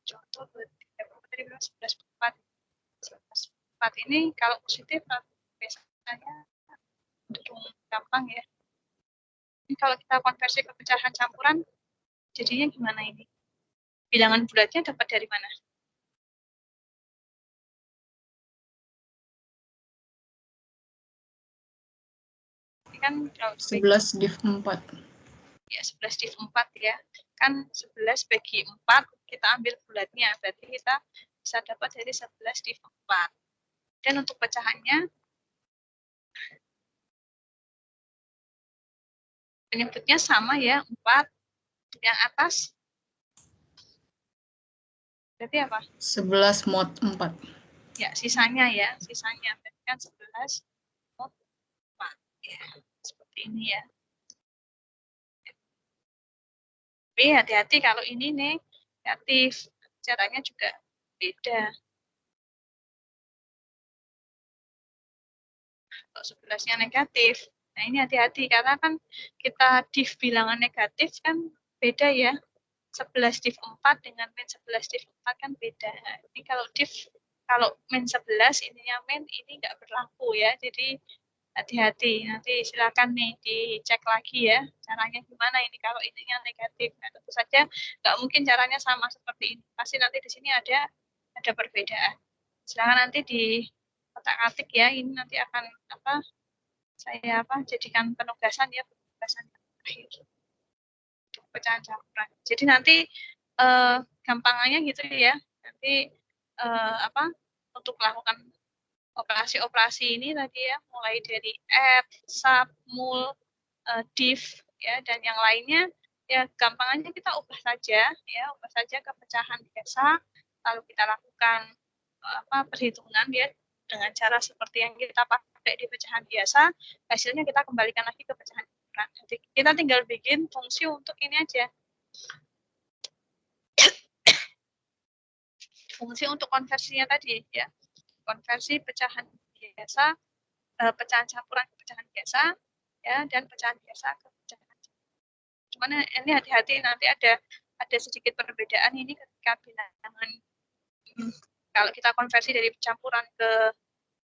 Contoh 11/4 ini kalau positif biasanya gampang ya. Ini kalau kita konversi ke pecahan campuran, jadinya gimana ini? Bilangan bulatnya dapat dari mana? Ini kan 11 div 4. Ya, 11 div 4 ya. Kan 11 bagi 4, kita ambil bulatnya. Berarti kita bisa dapat dari 11 div 4. Dan untuk pecahannya, penyebutnya sama ya, 4. Yang atas, berarti apa? 11 mod 4. Ya, sisanya ya. Sisanya. Berarti kan 11 mod 4. Ya, seperti ini ya. Tapi hati-hati kalau ini negatif. Caranya juga beda. Kalau 11-nya negatif. Nah, ini hati-hati karena kan kita div bilangan negatif kan beda ya. 11 div 4 dengan min 11 div 4 kan beda. Nah, ini kalau div, kalau min 11 ininya min, ini nggak berlaku ya. Jadi hati-hati. Nanti silakan nih dicek lagi ya caranya gimana ini kalau ininya negatif. Nah, tentu saja nggak mungkin caranya sama seperti ini. Pasti nanti di sini ada perbedaan. Silakan nanti di kotak-atik ya. Ini nanti akan saya jadikan penugasan ya, penugasan terakhir pecahan campuran. Jadi nanti gampangannya gitu ya. Nanti untuk melakukan operasi-operasi ini tadi ya, mulai dari add, sub, mul, div ya, dan yang lainnya ya gampangannya kita ubah saja ke pecahan biasa, lalu kita lakukan perhitungan ya dengan cara seperti yang kita pakai di pecahan biasa, hasilnya kita kembalikan lagi ke pecahan campuran. Jadi kita tinggal bikin fungsi untuk ini aja. Fungsi untuk konversinya tadi ya. Konversi pecahan biasa, pecahan campuran ke pecahan biasa ya, dan pecahan biasa ke pecahan campuran. Cuman ini hati-hati, nanti ada sedikit perbedaan ini ketika bilangan kalau kita konversi dari campuran ke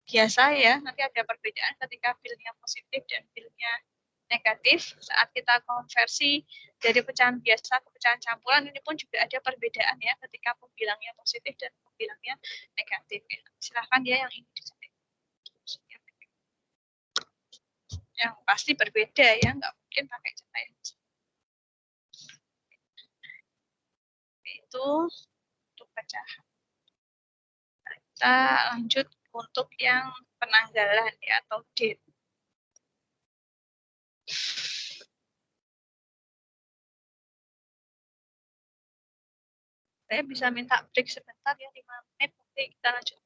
biasa ya, nanti ada perbedaan ketika filenya positif dan filenya negatif. Saat kita konversi dari pecahan biasa ke pecahan campuran, ini pun juga ada perbedaan ya ketika pembilangnya positif dan pembilangnya negatif. Ya. Silahkan ya yang ini dicetak. Yang pasti berbeda ya, nggak mungkin pakai cara yang sama. Itu untuk pecahan. Nah, kita lanjut untuk yang penanggalan ya, atau date. Saya bisa minta break sebentar ya, 5 menit, nanti kita lanjut.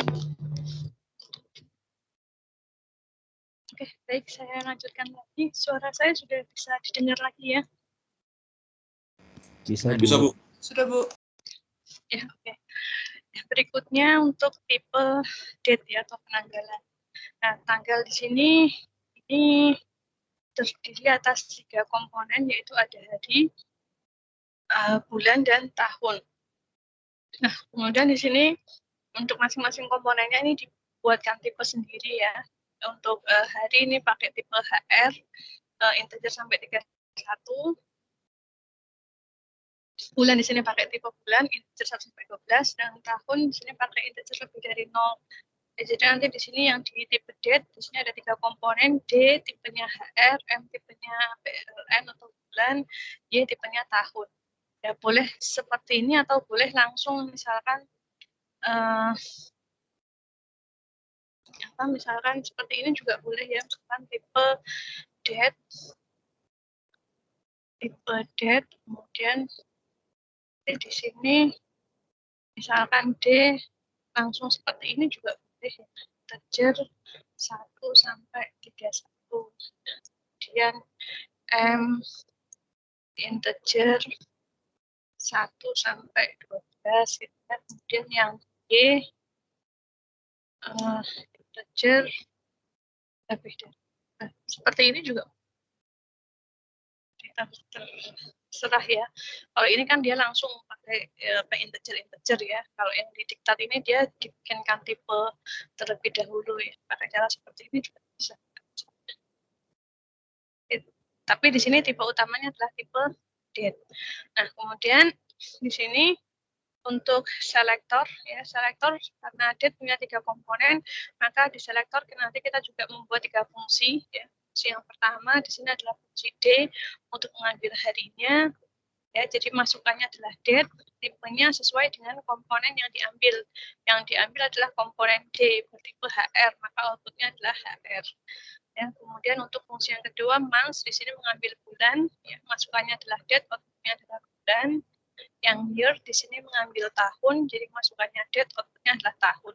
Oke, baik, saya lanjutkan lagi. Suara saya sudah bisa didengar lagi ya? Bisa, Bu. Bisa, Bu. Sudah, Bu. Ya, oke. Berikutnya untuk tipe date ya atau penanggalan. Nah, tanggal di sini ini terdiri atas 3 komponen, yaitu ada hari, bulan, dan tahun. Nah, kemudian di sini untuk masing-masing komponennya ini dibuatkan tipe sendiri ya. Untuk hari ini pakai tipe HR, integer sampai 31. Bulan di sini pakai tipe bulan, integer 1 sampai 12, dan tahun di sini pakai integer lebih dari 0. Jadi nanti di sini yang di tipe date, di sini ada 3 komponen, D tipenya HR, M tipenya PLN atau bulan, Y tipenya tahun. Ya boleh seperti ini atau boleh langsung misalkan misalkan seperti ini juga boleh ya, misalkan tipe date, kemudian di sini misalkan D langsung seperti ini juga boleh ya, integer 1 sampai 31, kemudian M integer 1 sampai 12 gitu kan. Kemudian yang Y integer lebih dari seperti ini juga terserah ya. Kalau ini kan dia langsung pakai integer ya. Kalau yang di diktat ini dia dibikinkan tipe terlebih dahulu ya. Pakai cara seperti ini juga bisa. Tapi di sini tipe utamanya adalah tipe date. Nah, kemudian di sini untuk selektor ya, selektor karena date punya 3 komponen, maka di selektor nanti kita juga membuat 3 fungsi ya. Fungsi yang pertama di sini adalah fungsi D untuk mengambil harinya ya, jadi masukannya adalah date, tipenya sesuai dengan komponen yang diambil. Yang diambil adalah komponen D bertipe HR, maka outputnya adalah HR. Ya, kemudian untuk fungsi yang kedua, months di sini mengambil bulan, ya, masukannya adalah date, outputnya adalah bulan. Yang year di sini mengambil tahun, jadi masukannya date, outputnya adalah tahun.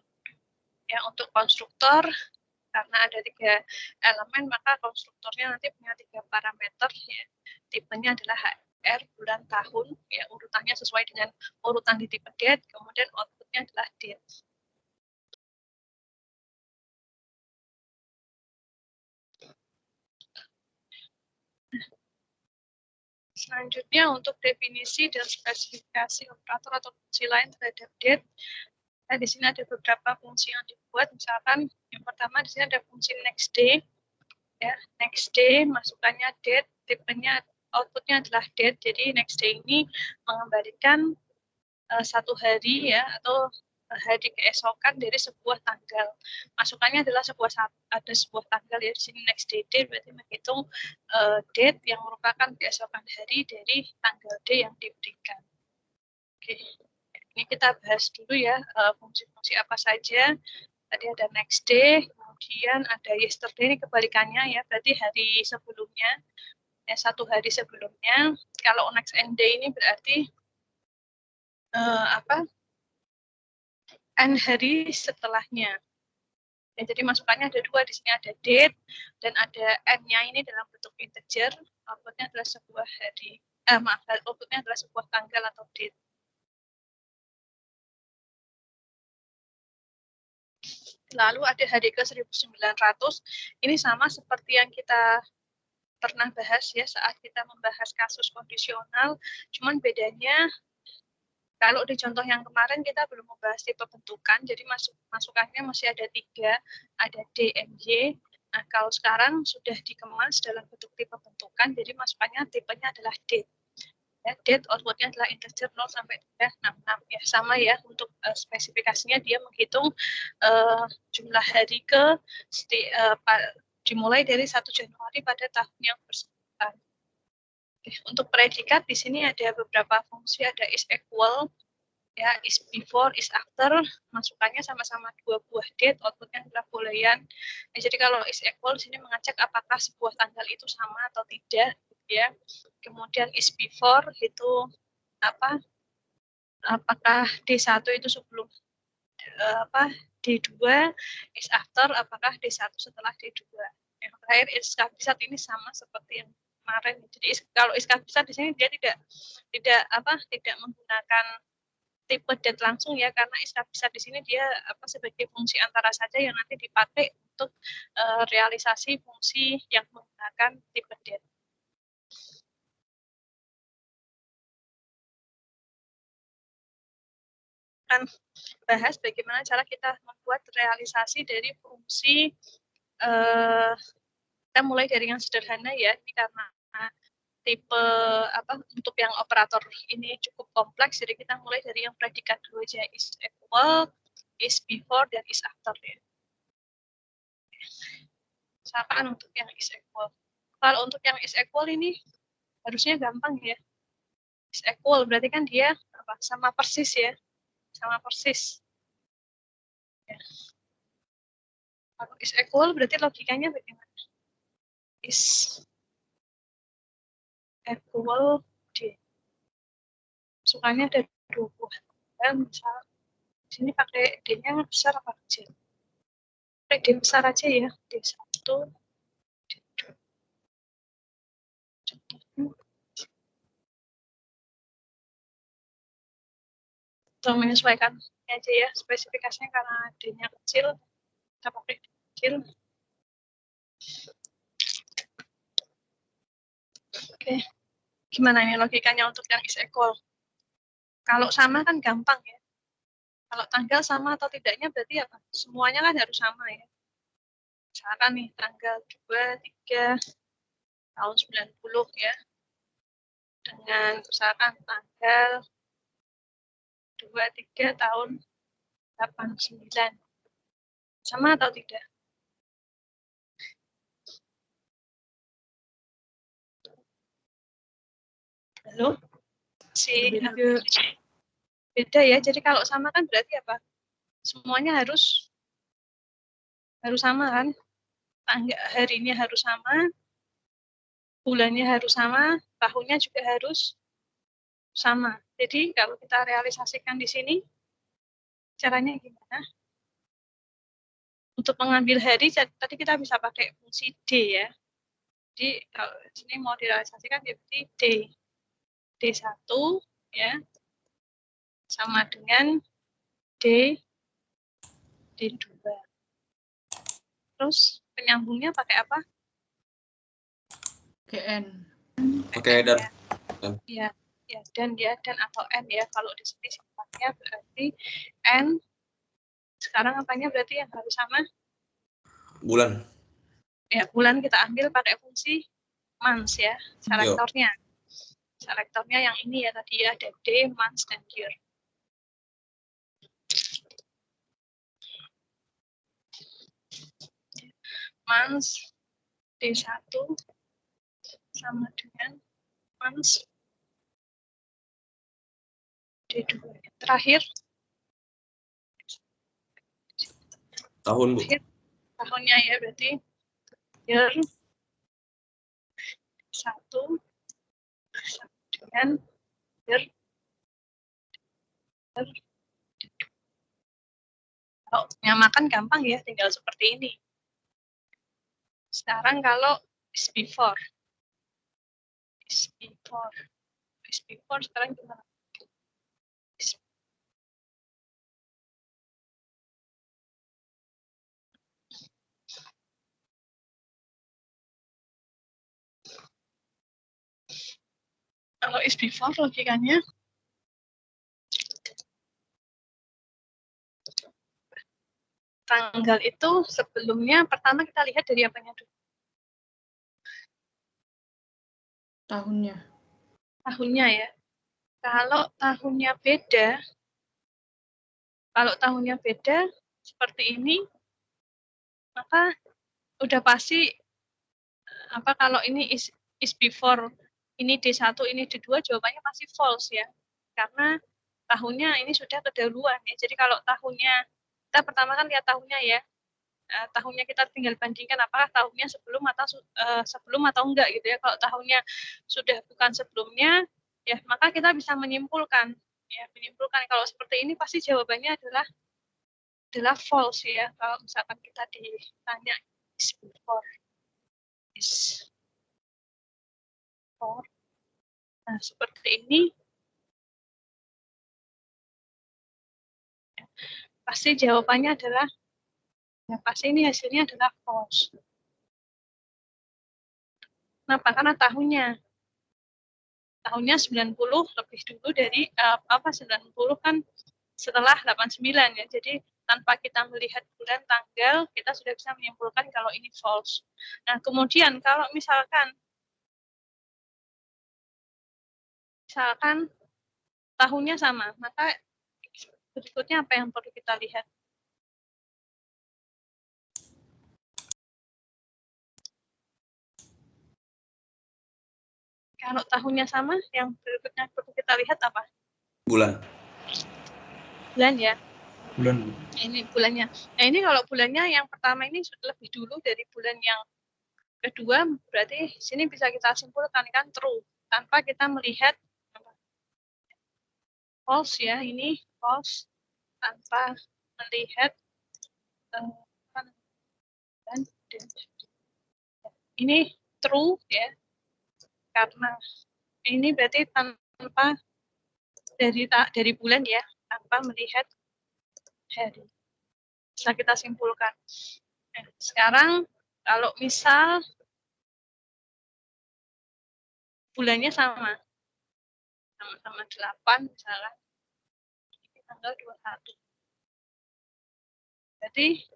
Ya, untuk konstruktor karena ada 3 elemen, maka konstruktornya nanti punya 3 parameter. Ya. Tipenya adalah HR, bulan, tahun. Ya, urutannya sesuai dengan urutan di tipe date, kemudian outputnya adalah date. Selanjutnya untuk definisi dan spesifikasi operator atau fungsi lain terhadap date. Nah, di sini ada beberapa fungsi yang dibuat. Misalkan yang pertama di sini ada fungsi next day. Ya, next day masukannya date, tipenya outputnya adalah date. Jadi next day ini mengembalikan satu hari ya atau hari keesokan dari sebuah tanggal. Masukannya adalah ada sebuah tanggal ya, di sini next day date berarti menghitung date yang merupakan keesokan hari dari tanggal D yang diberikan. Oke. Ini kita bahas dulu ya fungsi-fungsi apa saja. Tadi ada next day, kemudian ada yesterday, ini kebalikannya ya, berarti hari sebelumnya, ya, 1 hari sebelumnya. Kalau next and day ini berarti n hari setelahnya. Ya, jadi masukannya ada 2, di sini ada date dan ada n-nya ini dalam bentuk integer. Outputnya adalah sebuah hari, outputnya adalah sebuah tanggal atau date. Lalu ada hari ke 1900, ini sama seperti yang kita pernah bahas ya saat kita membahas kasus kondisional, cuman bedanya kalau di contoh yang kemarin kita belum membahas tipe bentukan, jadi masukannya masih ada 3, ada D, M, Y. Nah, kalau sekarang sudah dikemas dalam bentuk tipe bentukan, jadi masukannya tipenya adalah date. Ya, date outputnya adalah integer 0 sampai 366. Ya, sama ya untuk spesifikasinya dia menghitung jumlah hari ke dimulai dari 1 Januari pada tahun yang bersangkutan. Untuk predikat di sini ada beberapa fungsi, ada is equal, ya, is before, is after, masukannya sama-sama 2 buah date, outputnya adalah boolean. Ya, jadi kalau is equal di sini mengecek apakah sebuah tanggal itu sama atau tidak, ya. Kemudian is before itu apakah D1 itu sebelum D2 is after, apakah D1 setelah D2. Yang terakhir is kabisat ini sama seperti yang kemarin. Jadi kalau is kabisat di sini dia tidak menggunakan tipe det langsung ya, karena is kabisat di sini dia sebagai fungsi antara saja yang nanti dipakai untuk realisasi fungsi yang menggunakan tipe det. Akan bahas bagaimana cara kita membuat realisasi dari fungsi, kita mulai dari yang sederhana ya, ini karena tipe untuk yang operator ini cukup kompleks, jadi kita mulai dari yang predikat dulu aja, is equal, is before, dan is after ya. Misalkan untuk yang is equal. Kalau untuk yang is equal ini harusnya gampang ya. Is equal berarti kan dia sama persis ya. Sama persis. Ya. Kalau is equal berarti logikanya bagaimana? Is equal D. Masukannya ada 2 buah. Dan misal di sini pakai D-nya besar apa kecil? Pakai D besar aja ya. D1, D2. Kita menyesuaikan aja ya spesifikasinya, karena D-nya kecil, kita pakai D kecil. Oke, gimana ini logikanya untuk yang is equal? Kalau sama kan gampang ya. Kalau tanggal sama atau tidaknya berarti apa? Semuanya kan harus sama ya. Misalkan nih tanggal 2, 3 tahun 90 ya. Dengan misalkan tanggal 2, 3 tahun 89. Sama atau tidak? Halo? Beda ya. Jadi kalau sama kan berarti apa? Semuanya harus sama kan? Harinya harus sama, bulannya harus sama, tahunnya juga harus sama. Jadi kalau kita realisasikan di sini, caranya gimana? Untuk mengambil hari, tadi kita bisa pakai fungsi D ya. Jadi kalau di sini mau direalisasikan berarti D1 ya, sama dengan D2. Terus penyambungnya pakai apa? GN. Oke, dan ya dan atau N ya. Kalau di sini sifatnya berarti N. Sekarang apanya berarti yang harus sama? Bulan. Ya, bulan kita ambil pakai fungsi months ya, selektornya. Selektornya yang ini ya, tadi ada day, months, dan year. Months D1 sama dengan months D2. Terakhir tahun, Bu. Tahunnya ya, berarti year 1 dengan year. Kalau nyamakan gampang ya, tinggal seperti ini. Sekarang kalau is before sekarang gimana? Kalau is before logikanya tanggal itu sebelumnya, pertama kita lihat dari apanya dulu? Tahunnya ya. Kalau tahunnya beda seperti ini, maka udah pasti kalau ini is before, ini D1, ini D2, jawabannya pasti false ya. Karena tahunnya ini sudah kedahuluan ya. Jadi kalau tahunnya, kita pertama kan lihat tahunnya ya. Tahunnya kita tinggal bandingkan apakah tahunnya sebelum atau enggak gitu ya. Kalau tahunnya sudah bukan sebelumnya, ya maka kita bisa menyimpulkan kalau seperti ini pasti jawabannya adalah adalah false ya. Kalau misalkan kita ditanya is before. Nah, seperti ini. Pasti jawabannya adalah, ya pasti ini hasilnya adalah false. Kenapa? Karena tahunnya 90 lebih dulu dari 90 kan setelah 89 ya. Jadi tanpa kita melihat bulan tanggal, kita sudah bisa menyimpulkan kalau ini false. Nah, kemudian kalau misalkan tahunnya sama, maka berikutnya apa yang perlu kita lihat? Kalau tahunnya sama, yang berikutnya perlu kita lihat apa? Bulan. Bulan ya. Bulan. Ini bulannya. Nah, ini kalau bulannya yang pertama ini sudah lebih dulu dari bulan yang kedua, berarti sini bisa kita simpulkan kan true tanpa kita melihat false ya. Ini false tanpa melihat ini true ya, karena ini berarti tanpa dari bulan ya, tanpa melihat hari. Bisa kita simpulkan. Nah, sekarang kalau misal bulannya sama 8 misalnya, tanggal 21. Jadi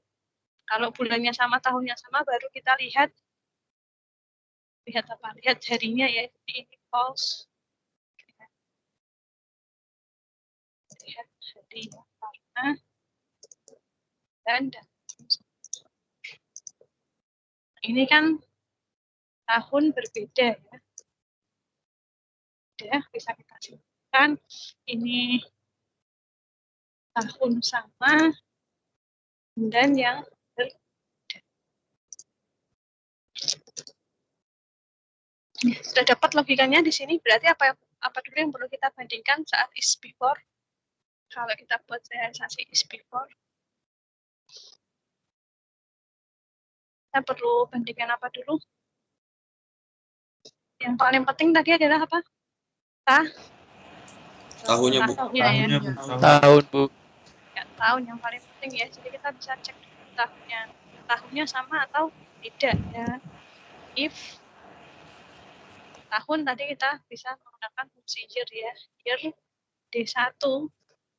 kalau bulannya sama, tahunnya sama, baru kita lihat apa? Lihat harinya ya. Jadi ini false. Lihat hari karena dan ini kan tahun berbeda ya. Ya, bisa kita simpulkan ini tahun sama dan yang berbeda. Sudah dapat logikanya di sini, berarti apa dulu yang perlu kita bandingkan saat is before? Kalau kita buat realisasi is before, kita perlu bandingkan apa dulu? Yang paling penting tadi adalah apa? Tahunnya, Bu. Tahunnya ya. Tahun, Bu. Ya, tahun yang paling penting ya. Jadi kita bisa cek tahunnya sama atau tidak ya. If tahun tadi kita bisa menggunakan fungsi year ya. Year D1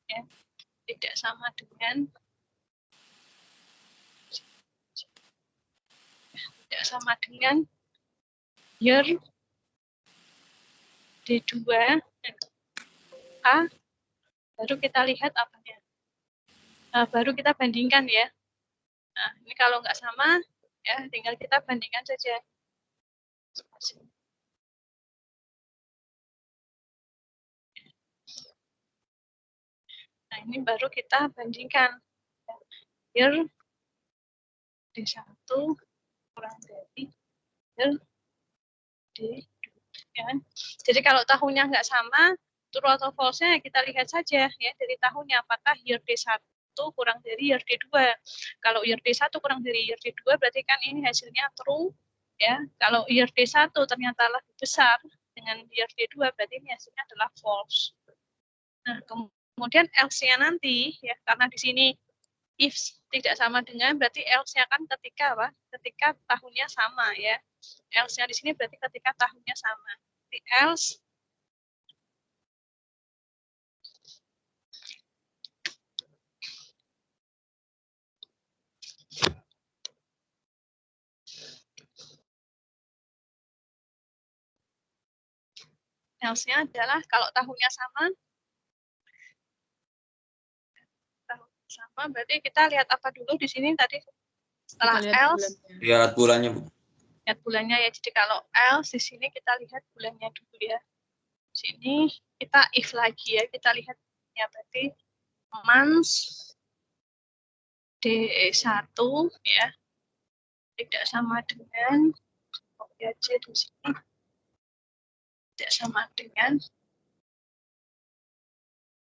ya. Tidak sama dengan year D2 A, baru kita lihat apanya. Nah, baru kita bandingkan ya. Nah, ini kalau nggak sama, ya tinggal kita bandingkan saja. Nah, ini baru kita bandingkan. Year D1 kurang dari year D2. Ya. Jadi kalau tahunnya nggak sama, true atau false-nya kita lihat saja ya dari tahunnya, apakah year D1 kurang dari year D2. Kalau year D1 kurang dari year D2 berarti kan ini hasilnya true ya. Kalau year D1 ternyata lebih besar dengan year D2 berarti ini hasilnya adalah false. Nah, kemudian else-nya nanti ya, karena di sini if tidak sama dengan, berarti else-nya kan ketika apa? Ketika tahunnya sama ya. Else-nya di sini berarti ketika tahunnya sama. Di else else-nya adalah kalau tahunnya sama berarti kita lihat apa dulu di sini tadi setelah else Lihat bulannya, Bu. Lihat bulannya ya. Jadi kalau else di sini kita lihat bulannya dulu ya. Sini kita if lagi ya, kita lihat ya, berarti months D1 ya tidak sama dengan aja di sini tidak sama dengan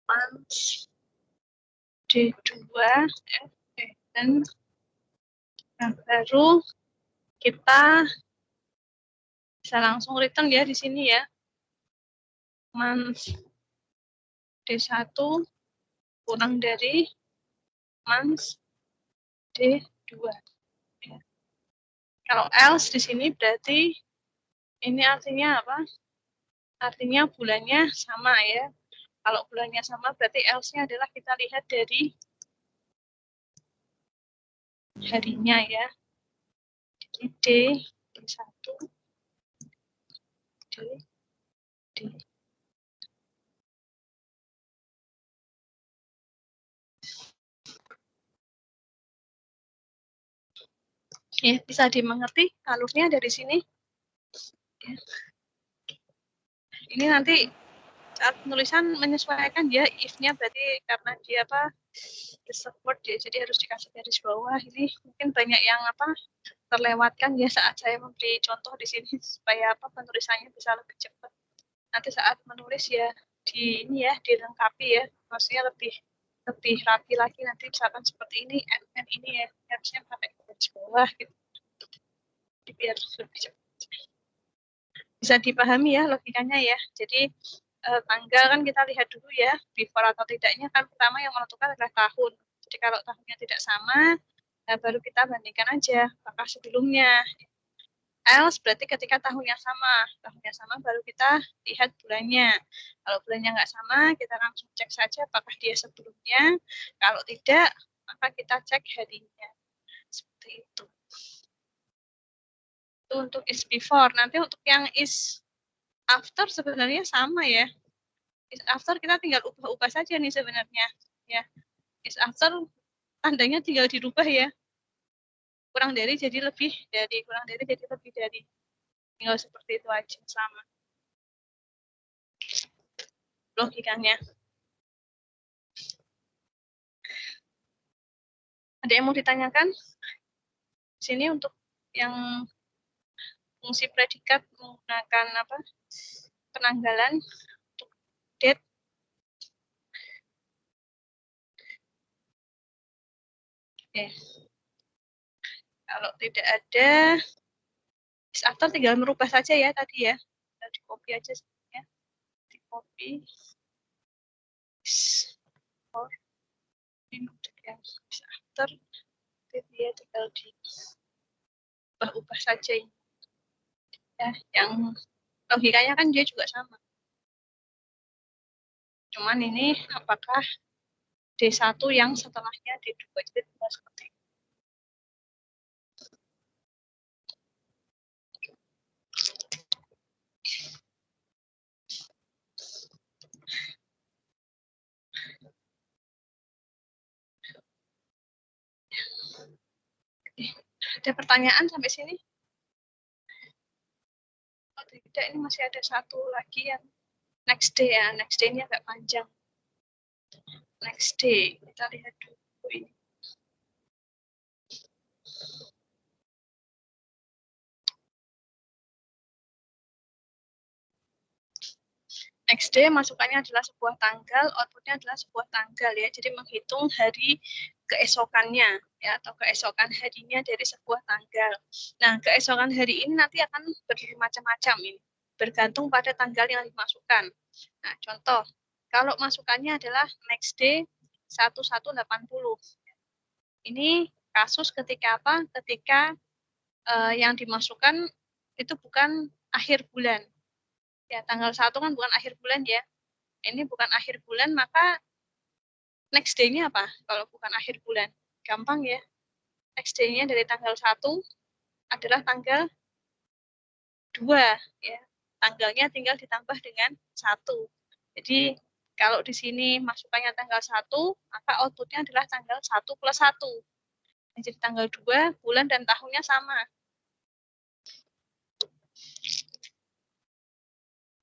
months D2 ya. Dan baru kita bisa langsung return ya di sini ya. Months D1 kurang dari months D2. Ya. Kalau else di sini berarti ini artinya apa? Artinya bulannya sama ya. Kalau bulannya sama berarti else-nya adalah kita lihat dari harinya ya. Jadi D1 D. Ya, bisa dimengerti alurnya dari sini. Ya. Ini nanti saat penulisan menyesuaikan ya, if-nya berarti karena dia apa support ya, jadi harus dikasih garis bawah. Ini mungkin banyak yang apa terlewatkan ya saat saya memberi contoh di sini supaya apa penulisannya bisa lebih cepat. Nanti saat menulis ya di ini ya dilengkapi ya, maksudnya lebih rapi lagi nanti misalkan seperti ini and ini ya harusnya pakai garis bawah gitu. Biar lebih cepat. Bisa dipahami ya logikanya ya. Jadi tanggal kan kita lihat dulu ya, before atau tidaknya kan pertama yang menentukan adalah tahun. Jadi kalau tahunnya tidak sama, baru kita bandingkan aja apakah sebelumnya. Else berarti ketika tahunnya sama baru kita lihat bulannya. Kalau bulannya nggak sama, kita langsung cek saja apakah dia sebelumnya. Kalau tidak, maka kita cek harinya. Seperti itu. Itu untuk is before. Nanti untuk yang is after sebenarnya sama ya. Is after kita tinggal ubah-ubah saja nih sebenarnya. Ya. Is after tandanya tinggal dirubah ya. Kurang dari jadi lebih dari, kurang dari jadi lebih dari. Tinggal seperti itu aja, sama. Logikanya. Ada yang mau ditanyakan? Di sini untuk yang fungsi predikat menggunakan apa? Penanggalan untuk date. Oke. Kalau tidak ada, is after tinggal merubah saja ya tadi ya. Tinggal di copy aja ya. Di copy. Or ini untuk yang is after dia tinggal di ubah saja ini. Ya, yang logikanya kan dia juga sama. Cuman ini apakah D1 yang setelahnya D2 itu seperti itu. Ada pertanyaan sampai sini? Oh, tidak, ini masih ada satu lagi yang next day ya. Next day ini agak panjang. Next day, kita lihat dulu ini. Next day masukannya adalah sebuah tanggal, outputnya adalah sebuah tanggal ya. Jadi menghitung hari keesokannya ya, atau keesokan harinya dari sebuah tanggal. Nah, keesokan hari ini nanti akan bermacam-macam ini, bergantung pada tanggal yang dimasukkan. Nah, contoh, kalau masukannya adalah next day 1180. Ini kasus ketika apa? Ketika yang dimasukkan itu bukan akhir bulan. Ya, tanggal 1 kan bukan akhir bulan ya. Ini bukan akhir bulan, maka next day-nya apa? Kalau bukan akhir bulan. Gampang ya. Next day-nya dari tanggal 1 adalah tanggal 2 ya. Tanggalnya tinggal ditambah dengan 1. Jadi kalau di sini masukannya tanggal 1, maka outputnya adalah tanggal 1 plus 1. Jadi tanggal 2, bulan dan tahunnya sama.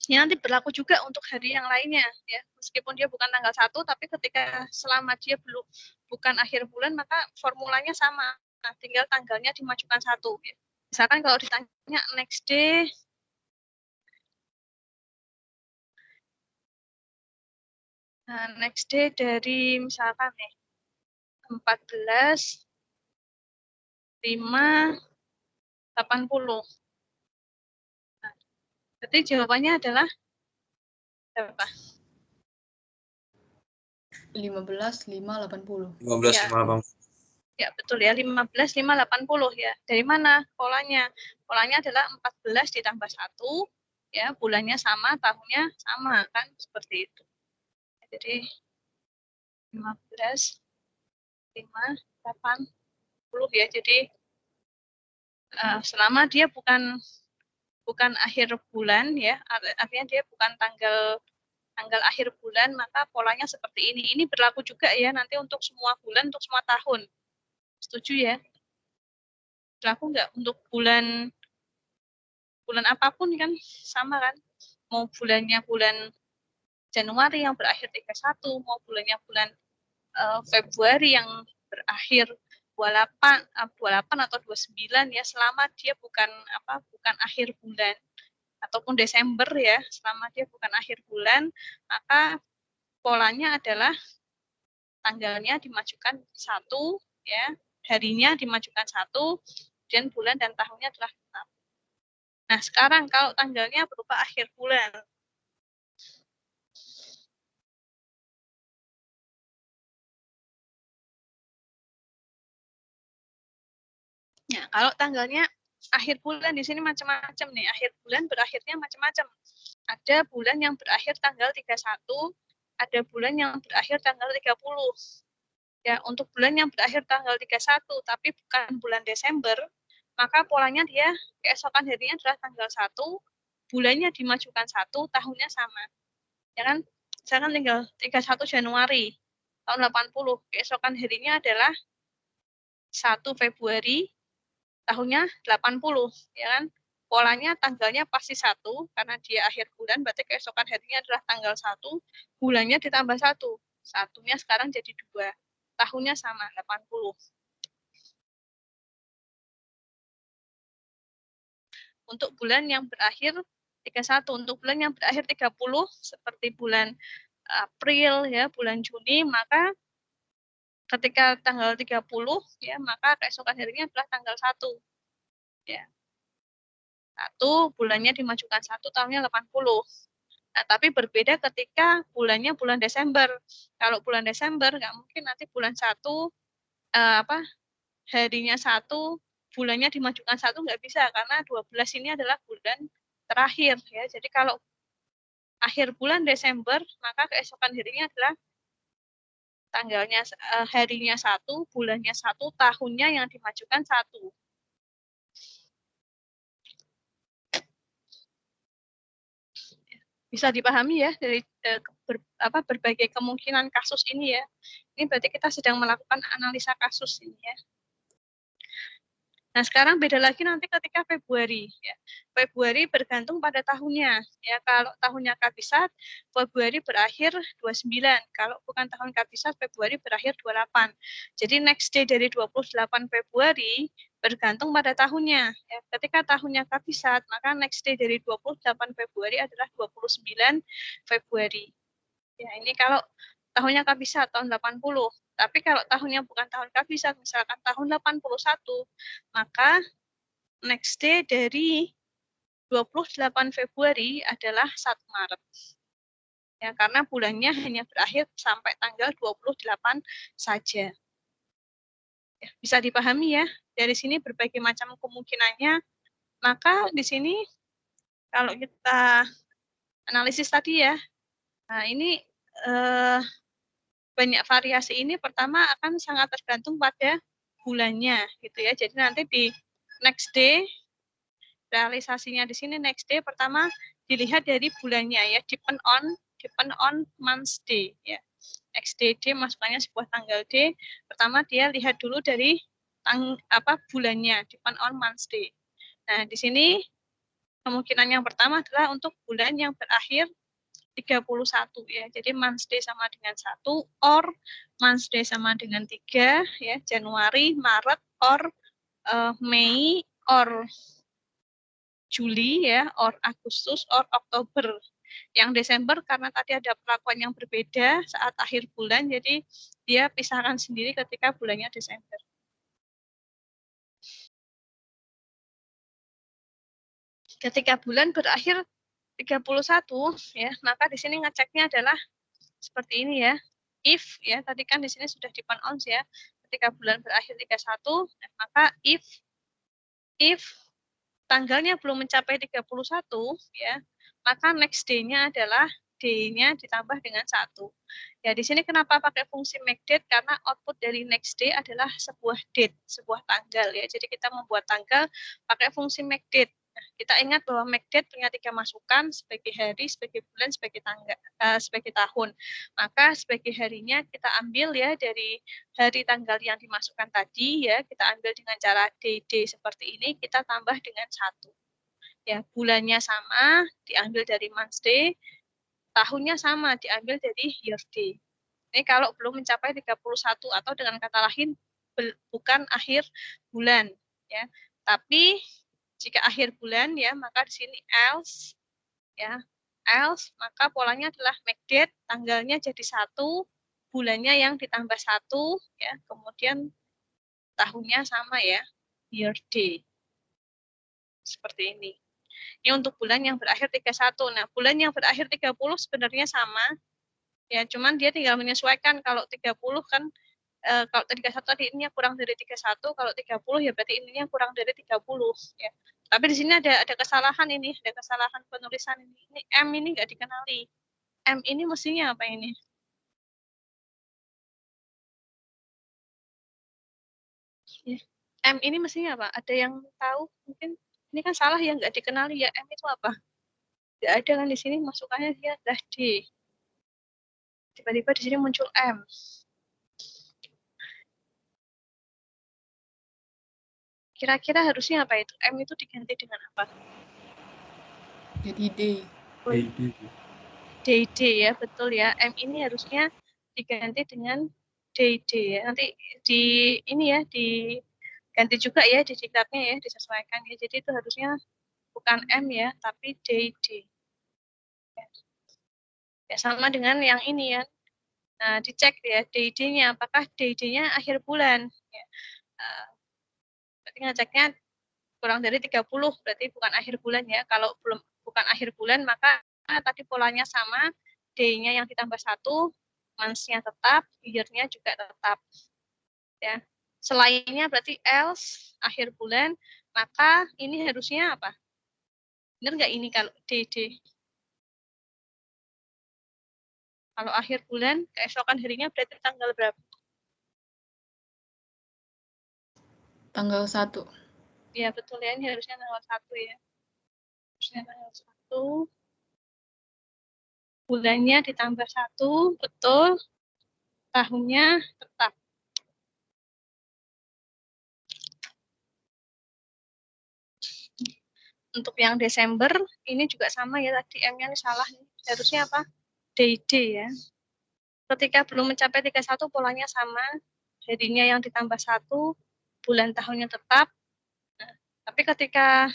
Ini nanti berlaku juga untuk hari yang lainnya ya. Meskipun dia bukan tanggal 1, tapi ketika selama dia belum bukan akhir bulan, maka formulanya sama. Nah, tinggal tanggalnya dimajukan 1 ya. Misalkan kalau ditanya next day next day dari misalkan nih 14 580. Nah, berarti jawabannya adalah berapa? 15, 5, 80. 15 Ya. 5 Ya, betul ya, 15, 5, 80 ya. Dari mana polanya? Polanya adalah 14 ditambah 1, ya, bulannya sama, tahunnya sama, kan? Seperti itu. Jadi, 15, 5, 80 ya. Jadi, selama dia bukan akhir bulan, ya, artinya dia bukan tanggal akhir bulan, maka polanya seperti ini. Ini berlaku juga ya, nanti untuk semua bulan, untuk semua tahun. Setuju ya? Berlaku nggak untuk bulan apapun kan sama kan, mau bulannya bulan Januari yang berakhir 31, mau bulannya bulan Februari yang berakhir 28 atau 29 ya, selama dia bukan akhir bulan, ataupun Desember ya, selama dia bukan akhir bulan, maka polanya adalah tanggalnya dimajukan 1 ya, harinya dimajukan 1, dan bulan dan tahunnya adalah 6. Nah, sekarang kalau tanggalnya berupa akhir bulan. Nah, kalau tanggalnya akhir bulan di sini macam-macam nih. Akhir bulan berakhirnya macam-macam. Ada bulan yang berakhir tanggal 31, ada bulan yang berakhir tanggal 30. Ya, untuk bulan yang berakhir tanggal 31 tapi bukan bulan Desember, maka polanya dia keesokan harinya adalah tanggal 1, bulannya dimajukan 1, tahunnya sama. Ya kan? Misalkan tinggal 31 Januari tahun 80, keesokan harinya adalah 1 Februari tahunnya 80, ya kan? Polanya tanggalnya pasti 1, karena dia akhir bulan, berarti keesokan harinya adalah tanggal 1, bulannya ditambah 1. Satunya sekarang jadi 2. Tahunnya sama, 80. Untuk bulan yang berakhir 31, untuk bulan yang berakhir 30 seperti bulan April ya, bulan Juni, maka ketika tanggal 30 ya, maka keesokan harinya adalah tanggal 1. Ya. 1 bulannya dimajukan 1, tahunnya 80. Nah, tapi berbeda ketika bulannya bulan Desember. Kalau bulan Desember nggak mungkin nanti bulan 1 harinya 1, bulannya dimajukan 1, nggak bisa, karena 12 ini adalah bulan terakhir ya. Jadi kalau akhir bulan Desember, maka keesokan harinya adalah tanggalnya harinya 1, bulannya 1, tahunnya yang dimajukan 1. Bisa dipahami ya dari berbagai kemungkinan kasus ini ya. Ini berarti kita sedang melakukan analisa kasus ini ya. Nah, sekarang beda lagi nanti ketika Februari ya. Februari bergantung pada tahunnya ya. Kalau tahunnya kabisat, Februari berakhir 29. Kalau bukan tahun kabisat, Februari berakhir 28. Jadi next day dari 28 Februari bergantung pada tahunnya ya. Ketika tahunnya kabisat, maka next day dari 28 Februari adalah 29 Februari. Ya, ini kalau tahunnya kabisat tahun 80. Tapi kalau tahunnya bukan tahun kabisat, misalkan tahun 81, maka next day dari 28 Februari adalah 1 Maret. Ya, karena bulannya hanya berakhir sampai tanggal 28 saja. Ya, bisa dipahami ya, dari sini berbagai macam kemungkinannya. Maka di sini kalau kita analisis tadi ya, nah ini banyak variasi ini, pertama akan sangat tergantung pada bulannya gitu ya. Jadi nanti di next day, realisasinya di sini next day pertama dilihat dari bulannya ya, depend on month day ya. Next day masukannya sebuah tanggal D, pertama dia lihat dulu dari bulannya, depend on month day. Nah, di sini kemungkinan yang pertama adalah untuk bulan yang berakhir 31 ya. Jadi month day sama dengan 1, or month day sama dengan 3 ya, Januari, Maret, or Mei, or Juli ya, or Agustus, or Oktober. Yang Desember karena tadi ada perlakuan yang berbeda saat akhir bulan, jadi dia pisahkan sendiri ketika bulannya Desember. ketika bulan berakhir 31 ya, maka di sini ngeceknya adalah seperti ini ya. If ya, tadi kan di sini sudah di pronounce ya. Ketika bulan berakhir 31, maka if tanggalnya belum mencapai 31 ya, maka next day-nya adalah D-nya ditambah dengan 1. Ya, di sini kenapa pakai fungsi make date? Karena output dari next day adalah sebuah date, sebuah tanggal ya. Jadi kita membuat tanggal pakai fungsi make date. Nah, kita ingat bahwa make date punya 3 masukan sebagai hari, sebagai bulan, sebagai tanggal, sebagai tahun. Maka sebagai harinya kita ambil ya dari hari tanggal yang dimasukkan tadi ya, kita ambil dengan cara day seperti ini, kita tambah dengan 1. Ya, bulannya sama, diambil dari month day, tahunnya sama, diambil dari year day. Ini kalau belum mencapai 31 atau dengan kata lain bukan akhir bulan ya. Tapi jika akhir bulan ya, maka di sini else ya. Else maka polanya adalah make date, tanggalnya jadi 1, bulannya yang ditambah 1 ya, kemudian tahunnya sama ya, year day. Seperti ini. Ini untuk bulan yang berakhir 31. Nah, bulan yang berakhir 30 sebenarnya sama. Ya, cuman dia tinggal menyesuaikan. Kalau 30 kan, kalau 31 tadi ininya kurang dari 31, kalau 30 ya berarti ininya kurang dari 30. Ya. Tapi di sini ada kesalahan ini, ada kesalahan penulisan ini. Ini M ini nggak dikenali. M ini mestinya apa ini? Ya. M ini mestinya apa? Ada yang tahu? Mungkin ini kan salah ya, nggak dikenali ya. M itu apa? Nggak ada kan di sini, masukannya dia adalah D. Tiba-tiba di sini muncul M. Kira-kira harusnya apa itu? M itu diganti dengan apa? Jadi D. DD ya, betul ya. M ini harusnya diganti dengan DD ya. Nanti di ini ya, diganti juga ya di diklatnya ya, disesuaikan ya. Jadi itu harusnya bukan M ya, tapi DD. Ya, sama dengan yang ini ya. Nah, dicek ya DD-nya, apakah DD-nya akhir bulan. Ya. Berarti ngeceknya kurang dari 30, berarti bukan akhir bulan ya. Kalau belum bukan akhir bulan, maka tadi polanya sama, D-nya yang ditambah 1, months-nya tetap, year-nya juga tetap. Ya. Selainnya berarti else, akhir bulan, maka ini harusnya apa? Benar nggak ini kalau DD? Kalau akhir bulan, keesokan harinya berarti tanggal berapa? Tanggal 1. Ya, betul ya. Ini harusnya tanggal 1 ya. Harusnya tanggal 1. Bulannya ditambah 1, betul. Tahunnya tetap. Untuk yang Desember, ini juga sama ya. Tadi M-nya ini salah. Harusnya apa? DD ya. Ketika belum mencapai 31, polanya sama. Harinya yang ditambah 1, bulan tahunnya tetap. Nah, tapi ketika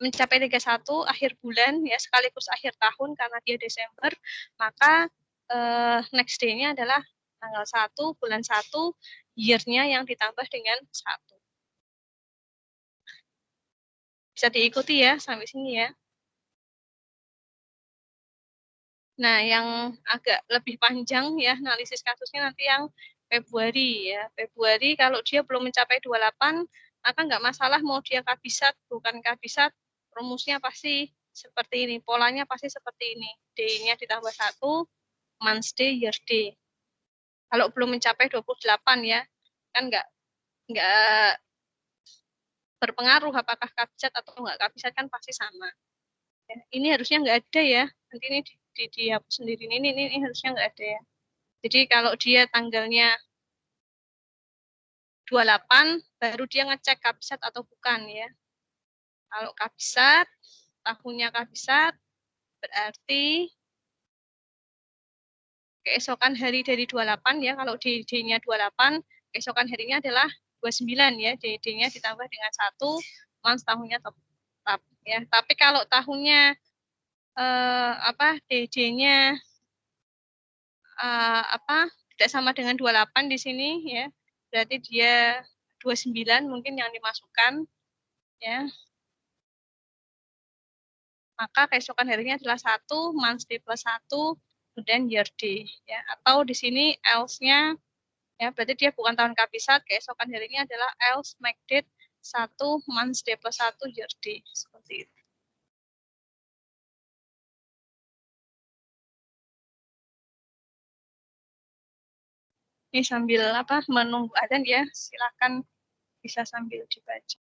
mencapai 31, akhir bulan, ya sekaligus akhir tahun, karena dia Desember, maka next day-nya adalah tanggal 1, bulan 1, year-nya yang ditambah dengan 1. Bisa diikuti ya, sampai sini ya. Nah, yang agak lebih panjang ya analisis kasusnya nanti yang Februari ya. Februari kalau dia belum mencapai 28, maka nggak masalah mau dia kabisat, bukan kabisat, rumusnya pasti seperti ini, polanya pasti seperti ini. D-nya ditambah 1, month day, year day. Kalau belum mencapai 28 ya, kan nggak berpengaruh apakah kabisat atau nggak kabisat, kan pasti sama. Ya, ini harusnya nggak ada ya, nanti ini dihapus sendiri, ini harusnya nggak ada ya. Jadi kalau dia tanggalnya 28, baru dia ngecek kabisat atau bukan ya. Kalau kabisat, tahunnya kabisat, berarti keesokan hari dari 28 ya, kalau D-nya 28, keesokan harinya adalah 29 ya, D-nya ditambah dengan 1, month tahunnya tetap ya. Tapi kalau tahunnya D-nya tidak sama dengan 28 di sini ya, berarti dia 29 mungkin yang dimasukkan ya. maka keesokan harinya adalah 1 month day plus 1 dan year day ya. Atau di sini else-nya ya berarti dia bukan tahun kabisat, keesokan harinya adalah else make date 1 month day plus 1 year day seperti itu. Ini sambil menunggu adzan ya, silakan bisa sambil dibaca.